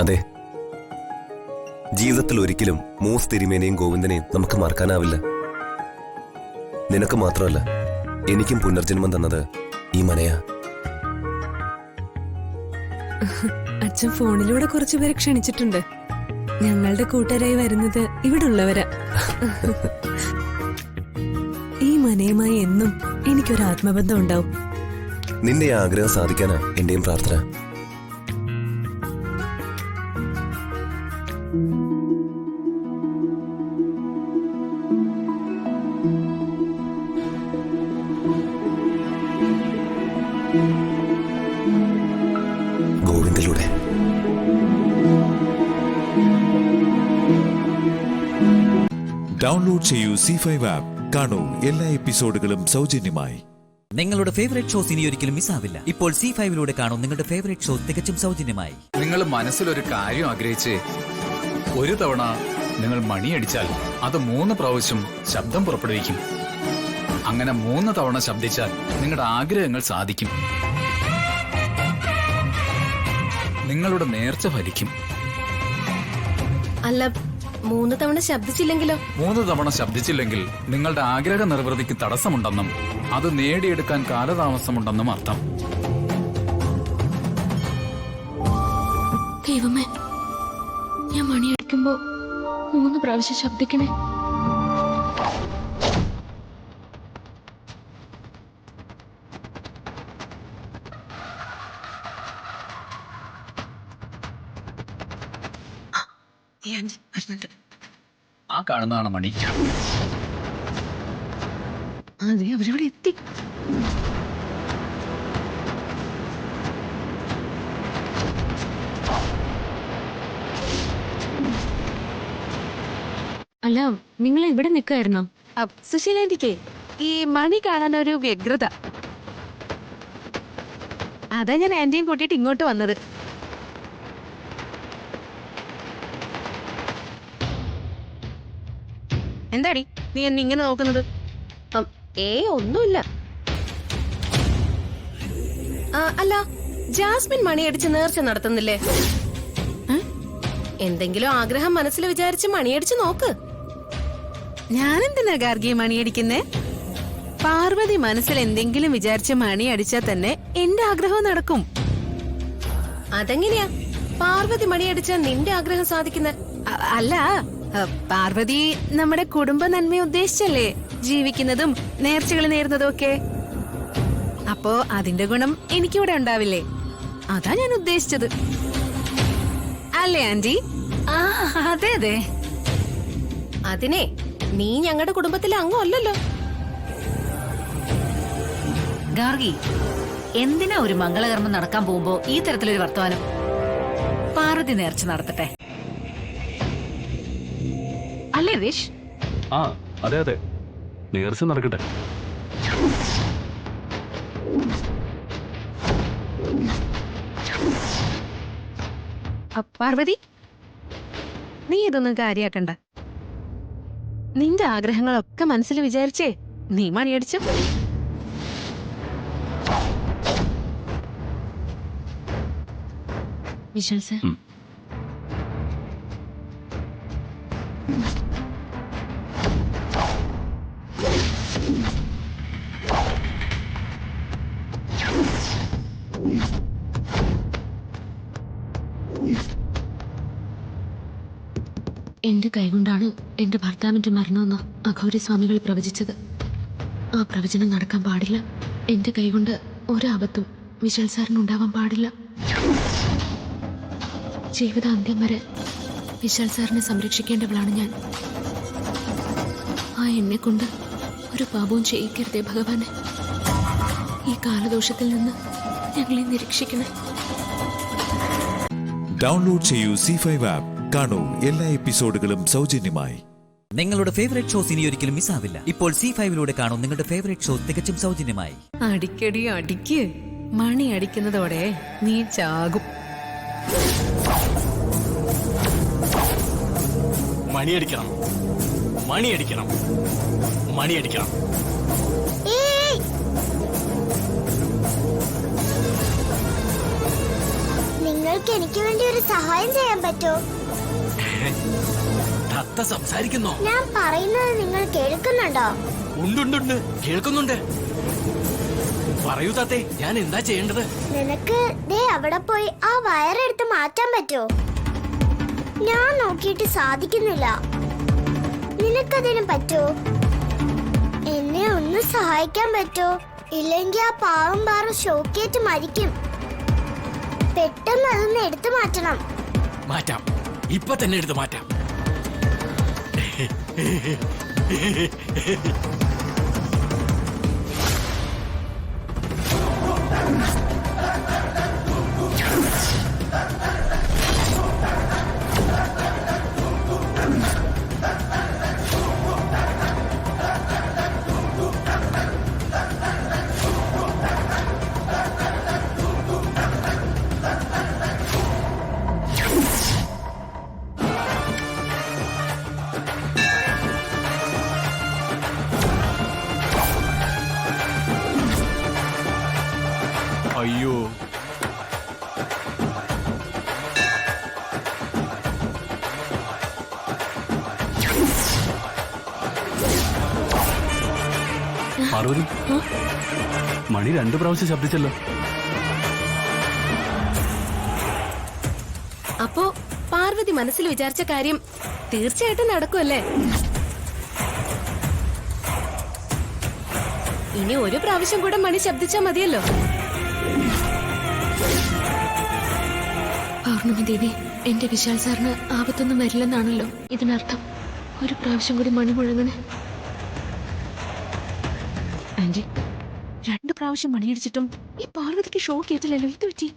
അതെ. ജീവിതത്തിൽ ഒരിക്കലും മൂസ് തിരുമേനിയും ഗോവിന്ദനെയും നമുക്ക് മറക്കാനാവില്ല. നിനക്ക് മാത്രമല്ല, എനിക്കും പുനർജന്മം തന്നത് ഈ മനയാ.
അച്ഛൻ ഫോണിലൂടെ കുറച്ചുപേരെ ക്ഷണിച്ചിട്ടുണ്ട്. ഞങ്ങളുടെ കൂട്ടുകാരായി വരുന്നത് ഇവിടെ ഉള്ളവരാ. ഈ മനയുമായി എന്നും എനിക്കൊരു ആത്മബന്ധം ഉണ്ടാവും.
നിന്റെ ആഗ്രഹം സാധിക്കാനാ എന്റെയും പ്രാർത്ഥന. ഗോവിന്ദിലൂടെ.
ഡൗൺലോഡ് ചെയ്യൂ C5 ആപ്പ്. കാണൂ എല്ലാ എപ്പിസോഡുകളും സൗജന്യമായി.
നിങ്ങളുടെ ഫേവറേറ്റ് ഷോസ് ഇനി ഒരിക്കലും മിസ്സാവില്ല. ഇപ്പോൾ C5 കാണൂ നിങ്ങളുടെ ഫേവറേറ്റ് ഷോ തികച്ചും സൗജന്യമായി.
നിങ്ങൾ മനസ്സിലൊരു കാര്യം ആഗ്രഹിച്ച് ഒരു തവണ നിങ്ങൾ മണിയടിച്ചാൽ അത് 3 പ്രാവശ്യം ശബ്ദം പുറപ്പെടുവിക്കും. അങ്ങനെ 3 തവണ ശബ്ദിച്ചാൽ നിങ്ങളുടെ ആഗ്രഹങ്ങൾ സാധിക്കും. നിങ്ങളുടെ നേർച്ച ഫലിക്കും.
അല്ല, 3 തവണ ശബ്ദിച്ചില്ലെങ്കിലോ?
3 തവണ ശബ്ദിച്ചില്ലെങ്കിൽ നിങ്ങളുടെ ആഗ്രഹ നിർവൃതിക്ക് തടസ്സമുണ്ടെന്നും അത് നേടിയെടുക്കാൻ കാലതാമസമുണ്ടെന്നും അർത്ഥം.
ദൈവമേ, ഞാൻ മണിയടിക്കുമ്പോ 3 പ്രാവശ്യം ശബ്ദിക്കണേ.
ആ കാണുന്നതാണ് മണി.
അതെ, അവരിവിടെ എത്തി. അല്ല, നിങ്ങൾ ഇവിടെ നിൽക്കായിരുന്നോ?
സുശീലാന്റിക്ക് ഈ മണി കാണാൻ ഒരു വ്യഗ്രത. അതാ ഞാൻ ആന്റിയും കൂട്ടിയിട്ട് ഇങ്ങോട്ട് വന്നത്. എന്താടി നീ എന്നെ ഇങ്ങനെ നോക്കുന്നത്? ഒന്നുമില്ല. അല്ല, ജാസ്മിൻ മണിയടിച്ച് നേർച്ച നടത്തുന്നില്ലേ? എന്തെങ്കിലും ആഗ്രഹം മനസ്സിൽ വിചാരിച്ച് മണിയടിച്ച് നോക്ക്. ഞാനെന്തിനാ ഗാർഗിയെ മണിയടിക്കുന്നേ? പാർവതി മനസ്സിൽ എന്തെങ്കിലും വിചാരിച്ച് മണിയടിച്ചാൽ തന്നെ എന്റെ ആഗ്രഹം നടക്കും. അതെങ്ങനെയാ പാർവതി മണിയടിച്ചാൽ നിന്റെ ആഗ്രഹം സാധിക്കുന്ന? അല്ല, പാർവതി നമ്മുടെ കുടുംബ നന്മയെ ഉദ്ദേശിച്ചല്ലേ ജീവിക്കുന്നതും നേർച്ചകൾ നേരുന്നതും ഒക്കെ. അപ്പോ അതിന്റെ ഗുണം എനിക്കിവിടെ ഉണ്ടാവില്ലേ? അതാ ഞാൻ ഉദ്ദേശിച്ചത്. അല്ലേ ആന്റി? അതെ അതെ. അതിനെ നീ ഞങ്ങളുടെ കുടുംബത്തിലെ അംഗമല്ലല്ലോ.
ഗാർഗി, എന്തിനാ ഒരു മംഗളകർമ്മം നടക്കാൻ പോകുമ്പോ ഈ തരത്തിലൊരു വർത്തമാനം? പാർവതി നേർച്ച നടത്തട്ടെ അല്ലേ വിഷ്?
അതെ അതെ, നേർച്ച നടക്കട്ടെ.
പാർവതി, നീ ഇതൊന്നും കാര്യാക്കണ്ട. നിന്റെ ആഗ്രഹങ്ങളൊക്കെ മനസ്സിൽ വിചാരിച്ചേ നീ മണിയടിച്ചു.
വിശാൽ സർ,
എന്റെ കൈകൊണ്ടാണ് എന്റെ ഭർത്താവിന്റെ മരണമെന്ന് അഘോരി സ്വാമികൾ പ്രവചിച്ചത്. ആ പ്രവചനം നടക്കാൻ പാടില്ല. എന്റെ കൈകൊണ്ട് ഒരബദ്ധം വിശാൽ സാറിനുണ്ടാവാൻ പാടില്ല. ജീവിതാന്ത്യം വരെ വിശാൽ സാറിനെ സംരക്ഷിക്കേണ്ടവളാണ് ഞാൻ. ആ എന്നെ കൊണ്ട് ഒരു പാപവും ചെയ്യിക്കരുതേ ഭഗവാനെ. ഈ കാലദോഷത്തിൽ നിന്ന് ഞങ്ങളെ നിരീക്ഷിക്കണേ.
ഡൗൺലോഡ് ചെയ്യൂ C5 ആപ്പ്. കാണൂ എല്ലാ എപ്പിസോഡുകളും സൗജന്യമായി.
നിങ്ങളുടെ ഫേവറേറ്റ് ഷോസ് ഇനി ഒരിക്കലും മിസ്സാവില്ല. ഇപ്പോൾ C5 കാണൂ നിങ്ങളുടെ ഫേവറേറ്റ് ഷോ തികച്ചും സൗജന്യമായി.
അടിക്കടി അടിക്ക്. മണി അടിക്കുന്നതോടെ നീ ചാകും.
മണിയടിക്കണം, മണിയടിക്കണം, മണിയടിക്കണം.
നിങ്ങൾക്ക് എനിക്ക് വേണ്ടി ഒരു സഹായം ചെയ്യാൻ പറ്റുമോ?
തത്ത സംസാരിക്കുന്നോ?
ഞാൻ പറയുന്നത് നിങ്ങൾ കേൾക്കുന്നുണ്ടോ?
ഉണ്ടുണ്ടുണ്ട്, കേൾക്കുന്നുണ്ട്. പറയൂ താത്തേ, ഞാൻ എന്താ ചെയ്യേണ്ടത്?
നിനക്ക് ദേ അവിടെ പോയി ആ വയറെടുത്ത് മാറ്റാൻ പറ്റുമോ? ഞാൻ നോക്കിയിട്ട് സാധിക്കുന്നില്ല. നിനക്കതിന് പറ്റുമോ? എന്നെ ഒന്ന് സഹായിക്കാൻ പറ്റുമോ? ഇല്ലെങ്കിൽ ആ പാവം പാറ ഷോക്കേറ്റ് മരിക്കും. പെട്ടെന്ന് അതൊന്ന് എടുത്തു മാറ്റണം.
മാറ്റാം, ഇപ്പൊ തന്നെ എടുത്ത് മാറ്റാം. അയ്യോ, പാർവതി, മണി 2 പ്രാവശ്യം ശബ്ദിച്ചല്ലോ.
അപ്പോ പാർവതി മനസ്സിൽ വിചാരിച്ച കാര്യം തീർച്ചയായിട്ടും നടക്കുമല്ലേ? ഇനി ഒരു പ്രാവശ്യം കൂടെ മണി ശബ്ദിച്ചാ മതിയല്ലോ.
പൗർണമി ദേവി, എന്റെ വിശാൽ സാറിന് ആപത്തൊന്നും വരില്ലെന്നാണല്ലോ ഇതിനർത്ഥം. ഒരു പ്രാവശ്യം കൂടി മണി മുഴങ്ങണേ. ആന്റി, 2 പ്രാവശ്യം മണിയടിച്ചിട്ടും ഈ പാർവതിക്ക് ഷോ കേട്ടില്ലല്ലോ. ഇത് പറ്റി?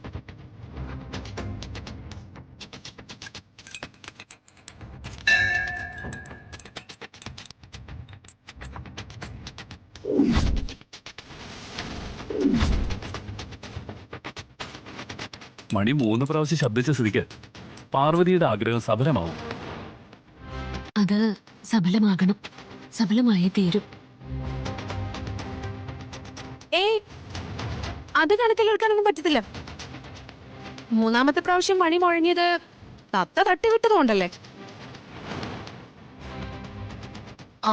മണി 3 പ്രാവശ്യം ശബ്ദിച്ച സ്ഥിതിക്ക് പാർവതിയുടെ ആഗ്രഹം സഫലമാവും.
അത് സഫലമാകണം. സഫലമായേ തീരും.
അത് കണക്കിലെടുക്കാനൊന്നും പറ്റത്തില്ല. 3ാമത്തെ പ്രാവശ്യം മണി മുഴങ്ങിയത് തത്ത തട്ടിവിട്ടതുകൊണ്ടല്ലേ?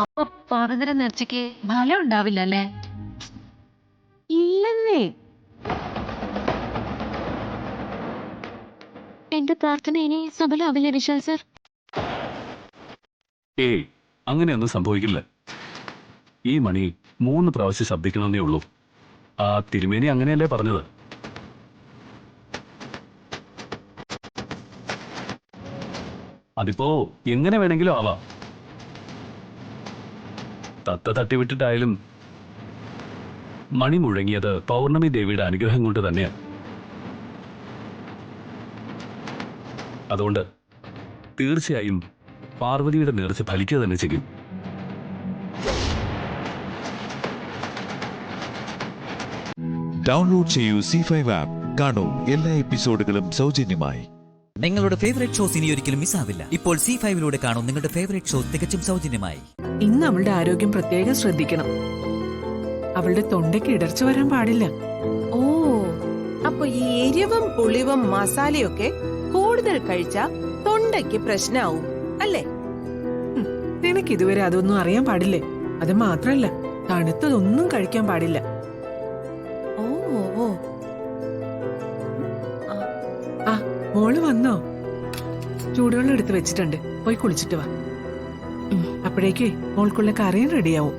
അപ്പൊ പാർവതിയുടെ നേർച്ചയ്ക്ക് ഫലം ഉണ്ടാവില്ല അല്ലേ?
ഇല്ലെന്നേ.
എന്റെ പ്രാർത്ഥന ഇനി സഫലമാവില്ലേ വിശാൽ സർ?
ഏയ്, അങ്ങനെയൊന്നും സംഭവിക്കില്ല. ഈ മണി 3 പ്രാവശ്യം ശബ്ദിക്കണമെന്നേ ഉള്ളൂ. ആ തിരുമേനി അങ്ങനെയല്ലേ പറഞ്ഞത്? അതിപ്പോ എങ്ങനെ വേണമെങ്കിലും ആവാം. തത്ത തട്ടിവിട്ടിട്ടായാലും മണി മുഴങ്ങിയത് പൗർണമി ദേവിയുടെ അനുഗ്രഹം കൊണ്ട് തന്നെയാണ്. അതുകൊണ്ട് തീർച്ചയായും പാർവതിയുടെ നേർച്ച ഫലിക്കുക തന്നെ ചെയ്യും.
ഡൗൺലോഡ് ചെയ്യൂ C5 ആപ്പ്. കാണൂ എല്ലാ എപ്പിസോഡുകളും സൗജന്യമായി.
നിങ്ങളുടെ ഫേവറേറ്റ് ഷോസ് ഇനി ഒരിക്കലും മിസ്സാവില്ല. ഇപ്പോൾ C5 കാണൂ നിങ്ങളുടെ ഫേവറേറ്റ് ഷോ തികച്ചും സൗജന്യമായി.
ഇന്ന് അവളുടെ ആരോഗ്യം പ്രത്യേകം ശ്രദ്ധിക്കണം. അവളുടെ തൊണ്ടയ്ക്ക് ഇടർച്ച വരാൻ പാടില്ല.
ഓ, അപ്പൊ ഈ എരിവും പുളിവും മസാലയൊക്കെ കൂടുതൽ കഴിച്ചാ തൊണ്ടയ്ക്ക് പ്രശ്നമാവും അല്ലേ?
നിനക്ക് ഇതുവരെ അതൊന്നും അറിയാൻ പാടില്ലേ? അത് മാത്രല്ല, തണുത്തതൊന്നും കഴിക്കാൻ പാടില്ല.
ഓ ഓ,
ആ, മോള് വന്നോ? ചൂടുവെള്ളം എടുത്ത് വെച്ചിട്ടുണ്ട്, പോയി കുളിച്ചിട്ട് വാ. അപ്പോഴേക്ക് മോൾക്കുള്ള കറിയും റെഡിയാവും.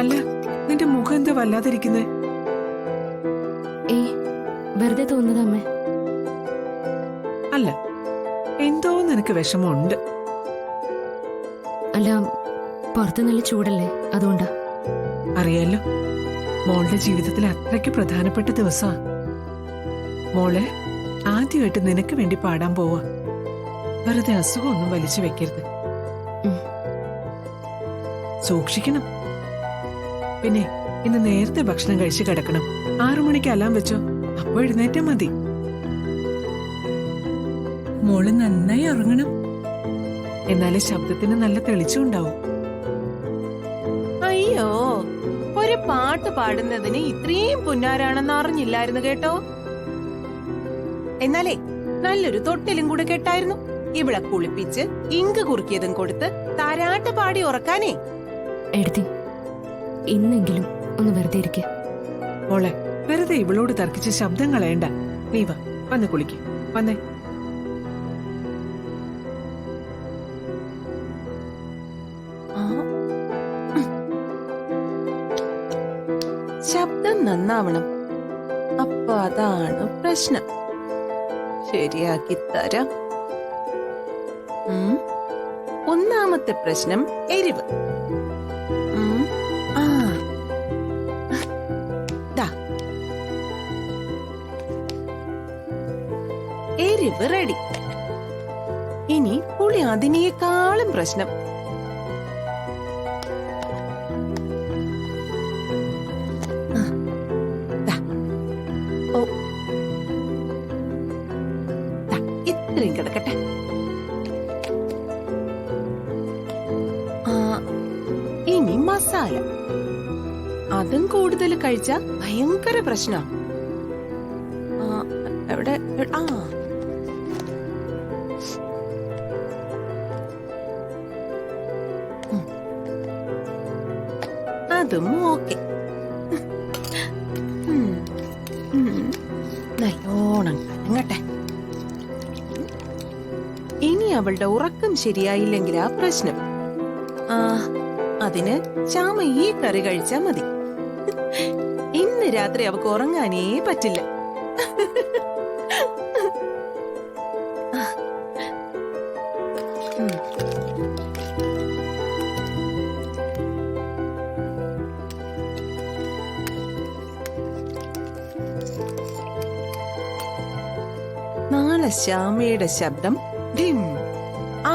അല്ല, നിന്റെ മുഖം എന്താ വല്ലാതിരിക്കുന്നേ?
വെറുതെ തോന്നുന്നതമ്മേ.
അല്ല, എന്തോ നിനക്ക് വിഷമമുണ്ട്.
അല്ല, പുറത്ത് നല്ല ചൂടല്ലേ, അതുകൊണ്ടാ.
അറിയാലോ, മോളുടെ ജീവിതത്തിൽ അത്രയ്ക്ക് പ്രധാനപ്പെട്ട ദിവസമാ. മോളെ ആദ്യമായിട്ട് നിനക്ക് വേണ്ടി പാടാൻ പോവാ. വെറുതെ അസുഖമൊന്നും വലിച്ചു വെക്കരുത്. സൂക്ഷിക്കണം. പിന്നെ ഇന്ന് നേരത്തെ ഭക്ഷണം കഴിച്ച് കിടക്കണം. 6 മണിക്ക് അലാം വെച്ചോ, അപ്പൊ എഴുന്നേറ്റാ മതി. മോള് നന്നായി ഉറങ്ങണം, എന്നാലേ ശബ്ദത്തിന് നല്ല തെളിച്ചുണ്ടാവും.
അയ്യോ, ഒരു പാട്ട് പാടുന്നതിന് ഇത്രയും പുന്നാരാണെന്ന് അറിഞ്ഞില്ലായിരുന്നു കേട്ടോ. എന്നാലേ നല്ലൊരു തൊട്ടിലും കൂടെ കേട്ടായിരുന്നു. ഇവിടെ കുളിപ്പിച്ച് ഇങ്ക് കുറുക്കിയതും കൊടുത്ത് താരാട്ട് പാടി ഉറക്കാനേ.
എടുത്തി, ഇന്നെങ്കിലും ഒന്ന് വെറുതെ ഇരിക്കുക.
മോളെ, വെറുതെ ഇവളോട് തർക്കിച്ച് ശബ്ദം കളയണ്ട. നീ വാ, വന്ന് കുളിക്ക്. വന്നേ.
ശബ്ദം നന്നാവണം, അപ്പൊ അതാണ് പ്രശ്നം. ശരിയാക്കി തരാം. ഒന്നാമത്തെ പ്രശ്നം എരിവ്. എരിവ് റെഡി. ഇനി പുളി അതിനേക്കാളും പ്രശ്നം. ഇത്രയും കിടക്കട്ടെ. ഇനി മസാല. അതും കൂടുതൽ കഴിച്ച ഭയങ്കര പ്രശ്നം. എവിടെ? അതും ഓക്കെ. നല്ലോണം കലങ്ങട്ടെ. ഇനി അവളുടെ ഉറക്കം ശരിയായില്ലെങ്കിൽ ആ പ്രശ്നം. അതിന് ശ്യാമ ഈ കറി കഴിച്ചാ മതി. ഇന്ന് രാത്രി അവക്ക് ഉറങ്ങാനേ പറ്റില്ല. നാളെ ശ്യാമയുടെ ശബ്ദം ഡിം.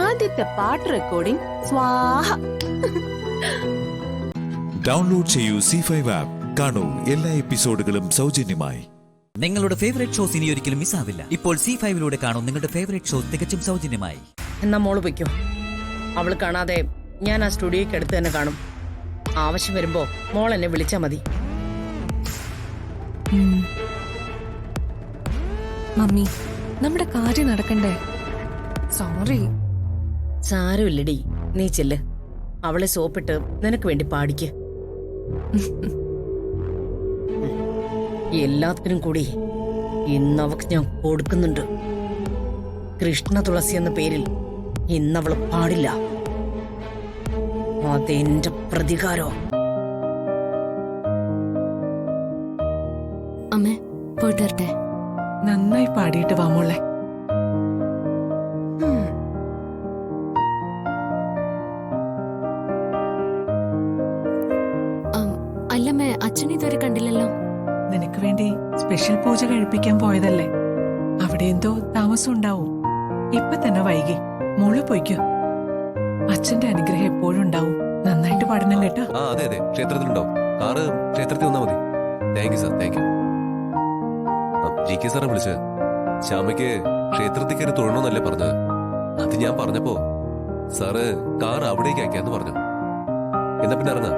ആദ്യത്തെ പാട്ട് റെക്കോർഡിംഗ് സ്വാഹ.
ഡൗൺലോഡ് ചെയ്യൂ C5 ആപ്പ്. കാണൂ എല്ലാ എപ്പിസോഡുകളും സൗജന്യമായി.
നിങ്ങളുടെ ഫേവറേറ്റ് ഷോസ് ഇനി ഒരിക്കലും മിസ്സാവില്ല. ഇപ്പോൾ C5 കാണൂ നിങ്ങളുടെ ഫേവറേറ്റ് ഷോ തികച്ചും സൗജന്യമായി.
എന്നാ മോള് പൊയ്ക്കോ. അവള് കാണാതെ ഞാൻ ആ സ്റ്റുഡിയോയ്ക്ക് അടുത്ത് തന്നെ കാണും. ആവശ്യം വരുമ്പോ മോൾ എന്നെ വിളിച്ചാ മതി.
മമ്മി, നമ്മുടെ കാര്യം നടക്കണ്ടേ? സോറി.
സാരമില്ലടി, നീ ചെല്ല്. അവളെ സോപ്പിട്ട് നിനക്ക് വേണ്ടി പാടിക്ക്. എല്ലാത്തിനും കൂടി ഇന്നവക്ക് ഞാൻ കൊടുക്കുന്നുണ്ട്. കൃഷ്ണ തുളസി എന്ന പേരിൽ ഇന്നവള് പാടില്ല. അതെന്റെ പ്രതികാരോ.
അമ്മേ, പോയിട്ട് വരട്ടെ.
നന്നായി പാടിയിട്ട് വാ മോളെ.
അല്ലമ്മേ, അച്ഛൻ ഇതുവരെ കണ്ടില്ലല്ലോ.
നിനക്ക് വേണ്ടി സ്പെഷ്യൽ പൂജ കഴിപ്പിക്കാൻ പോയതല്ലേ. അവിടെ എന്തോ താമസം ഉണ്ടാവും. ഇപ്പൊ തന്നെ വൈകി. മോള് പോയിക്കോ. അച്ഛന്റെ അനുഗ്രഹം എപ്പോഴും ഉണ്ടാവും. നന്നായിട്ട് പാടണം കേട്ടോ.
അതെ അതെ, ക്ഷേത്രത്തിലുണ്ടാവും. കാറ് ക്ഷേത്രത്തിൽ വന്നാ മതി. Thank you sir, thank you. GK സാറെ വിളിച്ച് ശ്യാമയ്ക്ക് ക്ഷേത്രത്തിൽ കയറി തൊഴണമെന്നല്ലേ പറഞ്ഞത്. അത് ഞാൻ പറഞ്ഞപ്പോ സാറ് കാർ അവിടേക്ക് അയക്കാന്ന് പറഞ്ഞു. എന്നാ പിന്നെ ഇറങ്ങാം.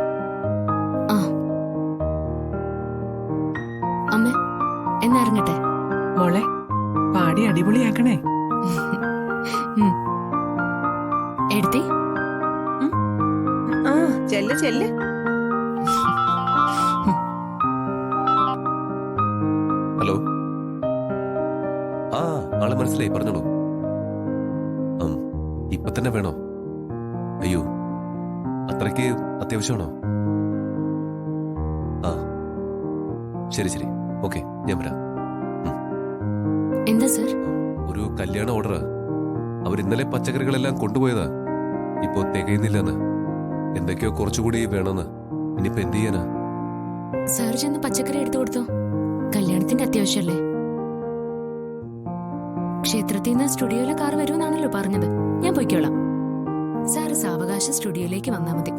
അമ്മേ, എന്നാ ഇറങ്ങട്ടെ.
മോളെ, പാടി അടിപൊളിയാക്കണേ.
എടുത്തി.
ചെല്ല് ചെല്ല്.
ഹലോ. ആളെ മനസ്സിലായി, പറഞ്ഞോളൂ. ഇപ്പൊ തന്നെ വേണോ? അയ്യോ, അത്രയ്ക്ക് അത്യാവശ്യമാണോ? ആ ശരി ശരി, ഓക്കെ, ഞാൻ വരാം.
എന്താ സർ?
ഒരു കല്യാണ ഓർഡർ. അവർ ഇന്നലെ പച്ചക്കറികളെല്ലാം കൊണ്ടുപോയതാ. ഇപ്പോ തികയുന്നില്ലെന്ന്, എന്തൊക്കെയോ കുറച്ചുകൂടി വേണമെന്ന്. ഇനിയിപ്പോ എന്ത് ചെയ്യാനാ?
സാർ ചെന്ന് പച്ചക്കറി എടുത്തു കൊടുത്തോ, കല്യാണത്തിന്റെ അത്യാവശ്യമല്ലേ. ക്ഷേത്രത്തിൽ നിന്ന് സ്റ്റുഡിയോയിലെ കാർ വരുമെന്നാണല്ലോ പറഞ്ഞത്. ഞാൻ പോയിക്കോളാം. സാറ് സാവകാശം സ്റ്റുഡിയോയിലേക്ക് വന്നാ മതി.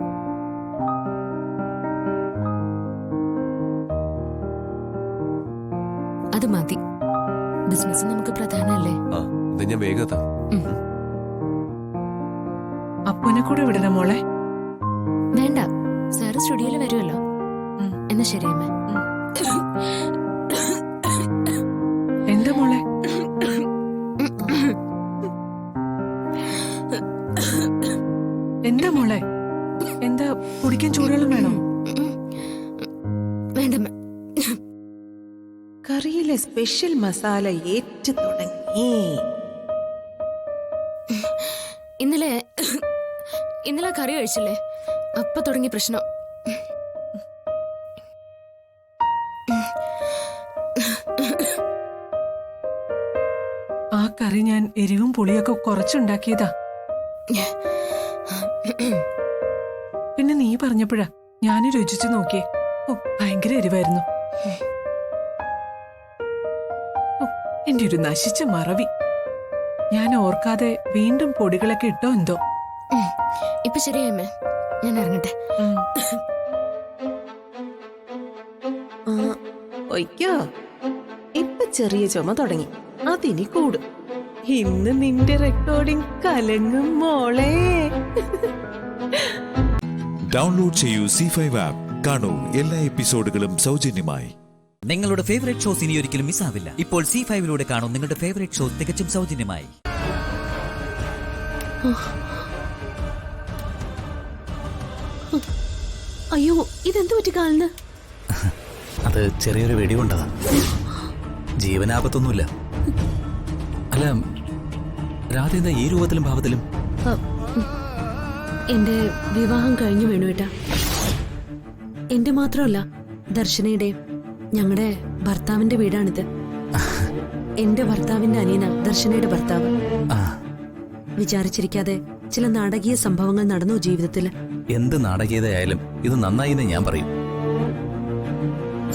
അത് മതി. ബിസിനസ് നമുക്ക് പ്രധാനമല്ലേ.
ഞാൻ വേഗം എത്താം.
അപ്പുനെ കൂടെ വിടണം മോളെ.
വേണ്ട, സാറ് സ്റ്റുഡിയോയിൽ വരുമല്ലോ. എന്നാ ശരി അമ്മ.
എന്താ മോളെ? എന്താ മോളെ? എന്താ കുടിക്കാൻ ചൂടുവെള്ളം വേണോ?
വേണ്ടമ്മ.
കറിയിലെ സ്പെഷ്യൽ മസാല ഏറ്റു തുടങ്ങി.
ഇന്നലെ കറി കഴിച്ചില്ലേ, അപ്പൊ തുടങ്ങിയ പ്രശ്നം.
ആ കറി ഞാൻ എരിവും പുളിയൊക്കെ കുറച്ചുണ്ടാക്കിയതാ. പിന്നെ നീ പറഞ്ഞപ്പോഴാ ഞാൻ രുചിച്ചു നോക്കിയേ. ഭയങ്കര എരിവായിരുന്നു. എന്റെ ഒരു നശിച്ച മറവി. ഞാൻ ഓർക്കാതെ വീണ്ടും പൊടികളൊക്കെ ഇട്ടോ എന്തോ.
ഇപ്പൊ ശരിയമ്മേ, ഞാൻ ഇറങ്ങട്ടെ.
ഒയ്ക്കോ, ഇപ്പൊ ചെറിയ ചുമ തുടങ്ങി, അതിനി കൂടും. ഇന്ന് നിന്റെ റെക്കോർഡിംഗ് കലങ്ങും മോളെ.
ഡൗൺലോഡ് ചെയ്യൂ C5 ആപ്പ്. കാണൂ എല്ലാ എപ്പിസോഡുകളും സൗജന്യമായി.
നിങ്ങളുടെ ഫേവറേറ്റ് ഷോസ് ഇനി ഒരിക്കലും മിസ്സാവില്ല. ഇപ്പോൾ C5 കാണും നിങ്ങളുടെ ഫേവറേറ്റ് ഷോ തികച്ചും സൗജന്യമായി.
അയ്യോ, ഇതെന്തു പറ്റി കാലിന്?
അത് ചെറിയൊരു വെടികൊണ്ടതാ, ജീവനാപത്തൊന്നുമില്ല. അല്ല, രാധ എന്താ ഈ രൂപത്തിലും ഭാവത്തിലും?
എന്റെ വിവാഹം കഴിഞ്ഞു വേണുവേട്ടാ. എന്റെ മാത്രമല്ല, ദർശനയുടെ, ഞങ്ങളുടെ ഭർത്താവിന്റെ വീടാണിത്. എന്റെ ഭർത്താവിന്റെ അനിയന ദർശനയുടെ ഭർത്താവ്. വിചാരിച്ചിരിക്കാതെ ചില നാടകീയ സംഭവങ്ങൾ നടന്നു ജീവിതത്തില്.
എന്ത് നാടകീയതയായാലും ഇത് നന്നായി എന്ന് ഞാൻ പറയും.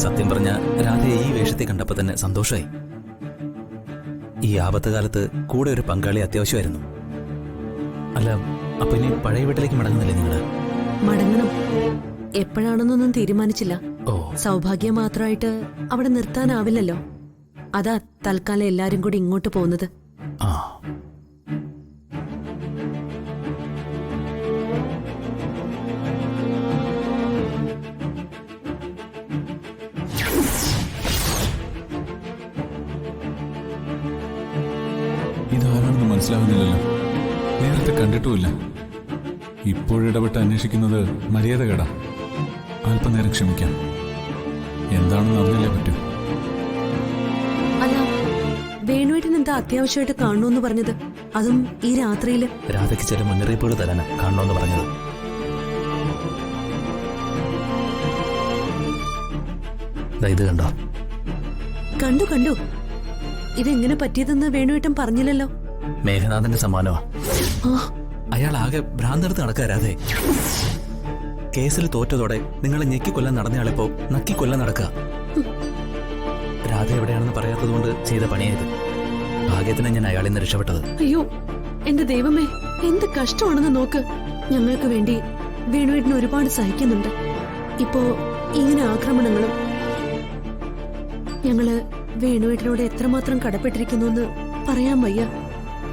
സത്യം പറഞ്ഞ രാധയെ ഈ വേഷത്തെ കണ്ടപ്പോ തന്നെ സന്തോഷമായി. ഈ ആപത്ത് കാലത്ത് കൂടെ ഒരു പങ്കാളി അത്യാവശ്യമായിരുന്നു. അല്ല, അപ്പൊ ഇനി പഴയ വീട്ടിലേക്ക് മടങ്ങുന്നില്ലേ നിങ്ങള്?
മടങ്ങണം. എപ്പോഴാണെന്നൊന്നും തീരുമാനിച്ചില്ല. സൗഭാഗ്യം മാത്രമായിട്ട് അവിടെ നിർത്താനാവില്ലല്ലോ. അതാ തൽക്കാലം എല്ലാരും കൂടി ഇങ്ങോട്ട് പോകുന്നത്.
ഇതാരാണെന്ന് മനസ്സിലാവുന്നില്ലല്ലോ. നേരത്തെ കണ്ടിട്ടുമില്ല. ഇപ്പോഴിടപെട്ട് അന്വേഷിക്കുന്നത് മര്യാദകേടാ. അല്പനേരം ക്ഷമിക്കാം. എന്താണെന്ന് അറിഞ്ഞില്ലേ പറ്റൂ.
അല്ല, വേണുവേട്ടൻ എന്താ അത്യാവശ്യമായിട്ട് കാണണമെന്ന് പറഞ്ഞത്? അതും ഈ രാത്രിയില്?
രാധയ്ക്ക് ചില മുന്നറിയിപ്പുകൾ തരാനാ കാണണമെന്ന് പറഞ്ഞത്. ഇത് കണ്ടോ?
കണ്ടു കണ്ടു. ഇതെങ്ങനെ പറ്റിയതെന്ന് വേണുവേട്ടൻ പറഞ്ഞില്ലല്ലോ.
മേഘനാഥന്റെ സമ്മാനമാ. അയാൾ ആകെ ഭ്രാന്തെടുത്ത് നടക്കാരാതെ. കേസിൽ തോറ്റതോടെ നിങ്ങളെ ഞെക്കിക്കൊല്ലാൻ നടന്നയാളിപ്പോ നക്കിക്കൊല്ലാൻ നടക്കുക. രാധ എവിടെയാണെന്ന് പറയാത്തതുകൊണ്ട് ചെയ്ത പണിയായത്. ഭാഗ്യത്തിന് ഞാൻ അയാളിൽ നിന്ന് രക്ഷപ്പെട്ടത്.
അയ്യോ എന്റെ ദൈവമേ, എന്ത് കഷ്ടമാണെന്ന് നോക്ക്. ഞങ്ങൾക്ക് വേണ്ടി വേണുവേട്ടന് ഒരുപാട് സഹിക്കുന്നുണ്ട്. ഇപ്പോ ഇങ്ങനെ ആക്രമണങ്ങളും. ഞങ്ങള് വേണുവേട്ടനോട് എത്രമാത്രം കടപ്പെട്ടിരിക്കുന്നു എന്ന് പറയാൻ വയ്യ.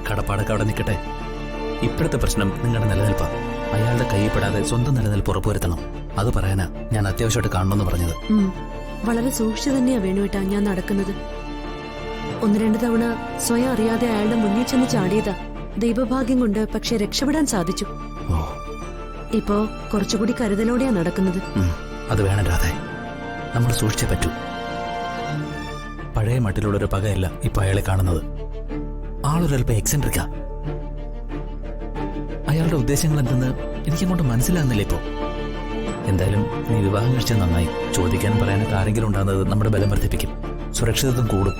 കടപ്പാടൊക്കെ അവിടെ നിൽക്കട്ടെ. ഇപ്പോഴത്തെ പ്രശ്നം നിങ്ങളുടെ നിലനിൽപ്പാ. അയാളുടെ കൈപ്പെടാതെ സ്വന്തം നിലനിൽപ്പ് ഉറപ്പുവരുത്തണം. അത് പറയാനാ ഞാൻ അത്യാവശ്യമായിട്ട് കാണണമെന്ന് പറഞ്ഞത്.
വളരെ സൂക്ഷിച്ചു തന്നെയാ വേണുവേട്ടാ ഞാൻ നടക്കുന്നത്. 1-2 തവണ സ്വയം അറിയാതെ അയാളുടെ മുന്നിൽ ചെന്ന് ചാടിയതാ. ദൈവഭാഗ്യം കൊണ്ട് പക്ഷെ രക്ഷപ്പെടാൻ സാധിച്ചു. ഇപ്പോ കുറച്ചുകൂടി കരുതലോടെയാ നടക്കുന്നത്.
അത് വേണം രാധേ, നമ്മൾ സൂക്ഷിച്ചേ പറ്റൂ. പഴയ മട്ടിലുള്ളൊരു പകയല്ല ഇപ്പൊ അയാളെ കാണുന്നത്. ആളൊരൽപ്പം എക്സെൻട്രിക്കാ.
അയാളുടെ ഉദ്ദേശങ്ങൾ എന്തെന്ന് എനിക്കങ്ങോട്ട് മനസ്സിലാകുന്നില്ല ഇപ്പോ. എന്തായാലും നീ വിവാഹം കഴിച്ചാൽ നന്നായി. ചോദിക്കാൻ പറയാനൊക്കെ ആരെങ്കിലും ഉണ്ടാകുന്നത് നമ്മുടെ ബലം വർദ്ധിപ്പിക്കും, സുരക്ഷിതത്വം കൂടും.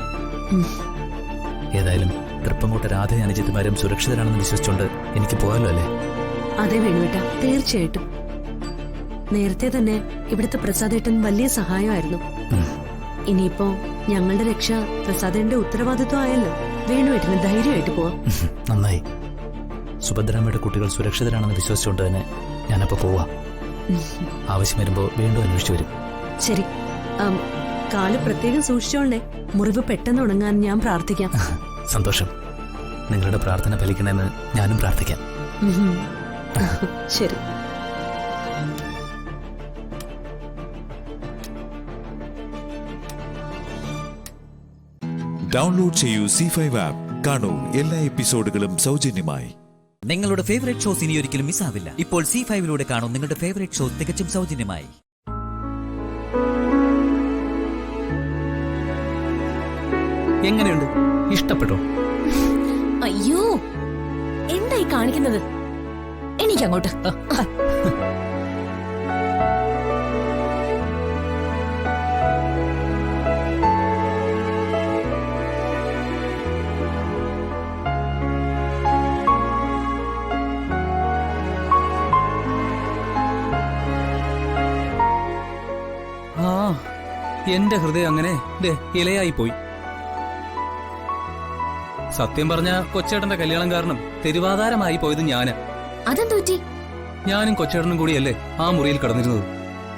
ഏതായാലും തൃപ്പങ്കോട്ട രാധ അനുജിത്തുമാരും സുരക്ഷിതരാണെന്ന് വിശ്വസിച്ചുകൊണ്ട് എനിക്ക് പോകാമല്ലോ അല്ലേ?
അതെ വേണുവേട്ട, തീർച്ചയായിട്ടും. നേരത്തെ തന്നെ ഇവിടുത്തെ പ്രസാദേട്ടൻ വലിയ സഹായമായിരുന്നു. ഇനിയിപ്പോ ഞങ്ങളുടെ രക്ഷ പ്രസാദേട്ടന്റെ ഉത്തരവാദിത്വം ആയല്ലോ. വേണുവേട്ടന് ധൈര്യമായിട്ട് പോവാം.
നന്നായി. സുഭദ്രാമ്മയുടെ കുട്ടികൾ സുരക്ഷിതരാണെന്ന് വിശ്വസിച്ചുകൊണ്ട് തന്നെ ഞാനപ്പോ പോവാം. ആവശ്യം വരുമ്പോ വീണ്ടും അന്വേഷിച്ചു വരും.
ശരി, കാല് പ്രത്യേകം സൂക്ഷിച്ചോളേ. മുറിവ് പെട്ടെന്ന് ഉണങ്ങാൻ ഞാൻ പ്രാർത്ഥിക്കാം.
സന്തോഷം. നിങ്ങളുടെ പ്രാർത്ഥന ഫലിക്കണമെന്ന് ഞാനും പ്രാർത്ഥിക്കാം.
ശരി.
ഡൗൺലോഡ് ചെയ്യൂ C5 ആപ്പ്. കാണൂ എല്ലാ എപ്പിസോഡുകളും സൗജന്യമായി.
നിങ്ങളുടെ ഫേവറേറ്റ് ഷോസ് ഇനി ഒരിക്കലും മിസ്സാവില്ല. ഇപ്പോൾ C5 കാണൂ നിങ്ങളുടെ ഫേവറേറ്റ് ഷോസ് തികച്ചും സൗജന്യമായി.
എങ്ങനെയുണ്ട്? ഇഷ്ടപ്പെട്ടോ?
അയ്യോ, എന്തായി കാണിക്കുന്നത്? എനിക്കങ്ങോട്ട്.
എന്റെ ഹൃദയം അങ്ങനെ ഇലയായി പോയി. സത്യം പറഞ്ഞ കൊച്ചേട്ടന്റെ കല്യാണം കാരണം തെരുവാധാരമായി പോയത് ഞാന്.
അതെന്തു പറ്റി?
ഞാനും കൊച്ചേട്ടനും കൂടിയല്ലേ ആ മുറിയിൽ കിടന്നിരുന്നത്.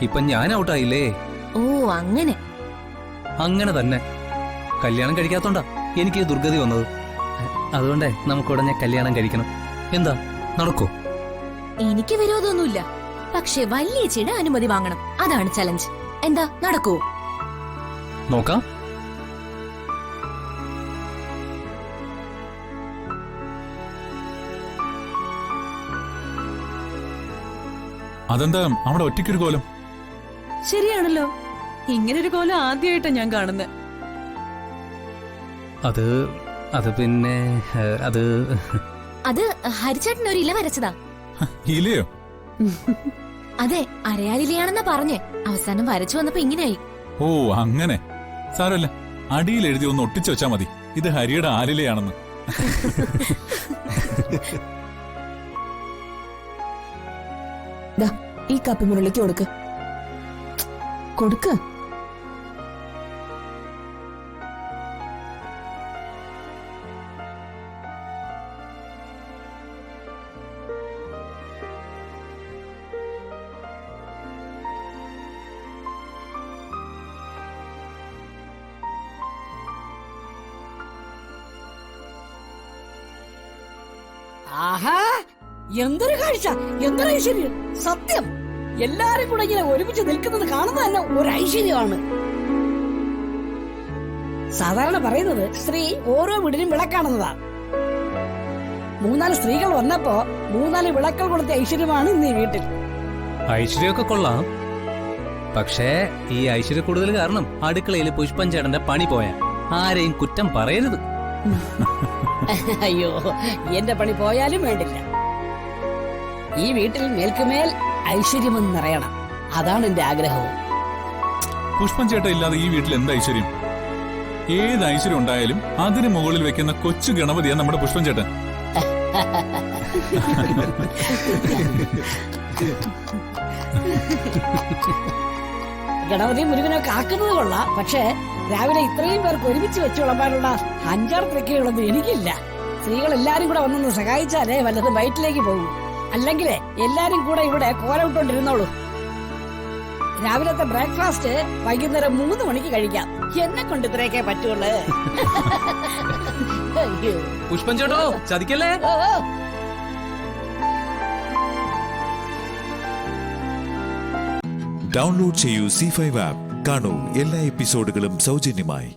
ഇപ്പൊ ഞാൻ ഔട്ടായില്ലേ?
ഓ, അങ്ങനെ.
അങ്ങനെ തന്നെ. കല്യാണം കഴിക്കാത്തോണ്ടാ എനിക്ക് ദുർഗതി വന്നത്. അതുകൊണ്ടേ നമുക്കുടനെ കല്യാണം കഴിക്കണം. എന്താ, നടക്കോ?
എനിക്ക് വിരോധമൊന്നുമില്ല, പക്ഷെ വല്യേച്ചിയുടെ അനുമതി വാങ്ങണം. അതാണ് ചലഞ്ച്. എന്താ, നടക്കൂ?
നോക്കാം.
അതെന്താ അവിടെ ഒറ്റയ്ക്കൊരു കോലം?
ശരിയാണല്ലോ, ഇങ്ങനൊരു കോലം ആദ്യമായിട്ടാ ഞാൻ കാണുന്നത്.
അത് പിന്നെ
അത് ഹരിച്ചേട്ടൻ ഒരു ഇല വരച്ചതാ.
ഇല്ലയോ?
അതെ, അരയാലിലയാണെന്നാ പറഞ്ഞേ. അവസാനം വരച്ചു വന്നപ്പോ ഇങ്ങനെയായി.
ഓ, അങ്ങനെ. സാരല്ല, അടിയിൽ എഴുതി ഒന്ന് ഒട്ടിച്ചു വെച്ചാ മതി ഇത് ഹരിയുടെ ആലിലയാണെന്ന്.
ഈ കപ്പി മുരളിക്ക് കൊടുക്ക്.
ആഹാ, എന്തൊരു കാഴ്ച, എന്തൊരു ഐശ്വര്യം! സത്യം, എല്ലാരും കൂടെ ഇങ്ങനെ ഒരുമിച്ച് നിൽക്കുന്നത് കാണുന്നത് തന്നെ ഒരു ഐശ്വര്യമാണ്. സാധാരണ പറയുന്നത് സ്ത്രീ ഓരോ വീടിനും വിളക്കാണെന്നതാ. 3-4 സ്ത്രീകൾ വന്നപ്പോ 3-4 വിളക്കൾ കൊടുത്ത ഐശ്വര്യമാണ് ഇന്ന് ഈ വീട്ടിൽ.
ഐശ്വര്യമൊക്കെ കൊള്ളാം, പക്ഷേ ഈ ഐശ്വര്യ കൂടുതൽ കാരണം അടുക്കളയിൽ പുഷ്പൻ ചേട്ടന്റെ പണി പോയ ആരെയും കുറ്റം പറയരുത്.
അയ്യോ, എന്റെ പണി പോയാലും വേണ്ടില്ല. ഈ വീട്ടിൽ മേൽക്കുമേൽ ഐശ്വര്യമെന്ന് നിറയണം. അതാണ് എന്റെ ആഗ്രഹവും.
പുഷ്പൻ ചേട്ട ഇല്ലാതെ ഈ വീട്ടിൽ എന്ത് ഐശ്വര്യം? ഏത് ഐശ്വര്യം ഉണ്ടായാലും അതിന് മുകളിൽ വെക്കുന്ന കൊച്ചു ഗണപതിയാ നമ്മുടെ പുഷ്പൻ ചേട്ടൻ.
ഗണപതി മുരുകനൊക്കെ ആക്കുന്നത് കൊള്ളാം, പക്ഷേ രാവിലെ ഇത്രയും പേർക്ക് ഒരുമിച്ച് വെച്ച് വിളമ്പാനുള്ള 5-6 തൃക്കൈകളൊന്നും എനിക്കില്ല. സ്ത്രീകൾ എല്ലാരും കൂടെ വന്നൊന്ന് സഹായിച്ചാലേ വല്ലതും വയറ്റിലേക്ക് പോകും. അല്ലെങ്കിലേ എല്ലാരും കൂടെ ഇവിടെ കോലമിട്ടോണ്ടിരുന്നോളൂ. രാവിലത്തെ ബ്രേക്ക്ഫാസ്റ്റ് വൈകുന്നേരം 3 മണിക്ക് കഴിക്കാം. എന്നെ കൊണ്ട് ഇത്രയൊക്കെ പറ്റുള്ളൂ.
പുഷ്പൻ ചേട്ടോ, ചതിക്കല്ലേ?
ഡൗൺലോഡ് ചെയ്യൂ C5 ആപ്പ്. കാണൂ എല്ലാ എപ്പിസോഡുകളും സൗജന്യമായി.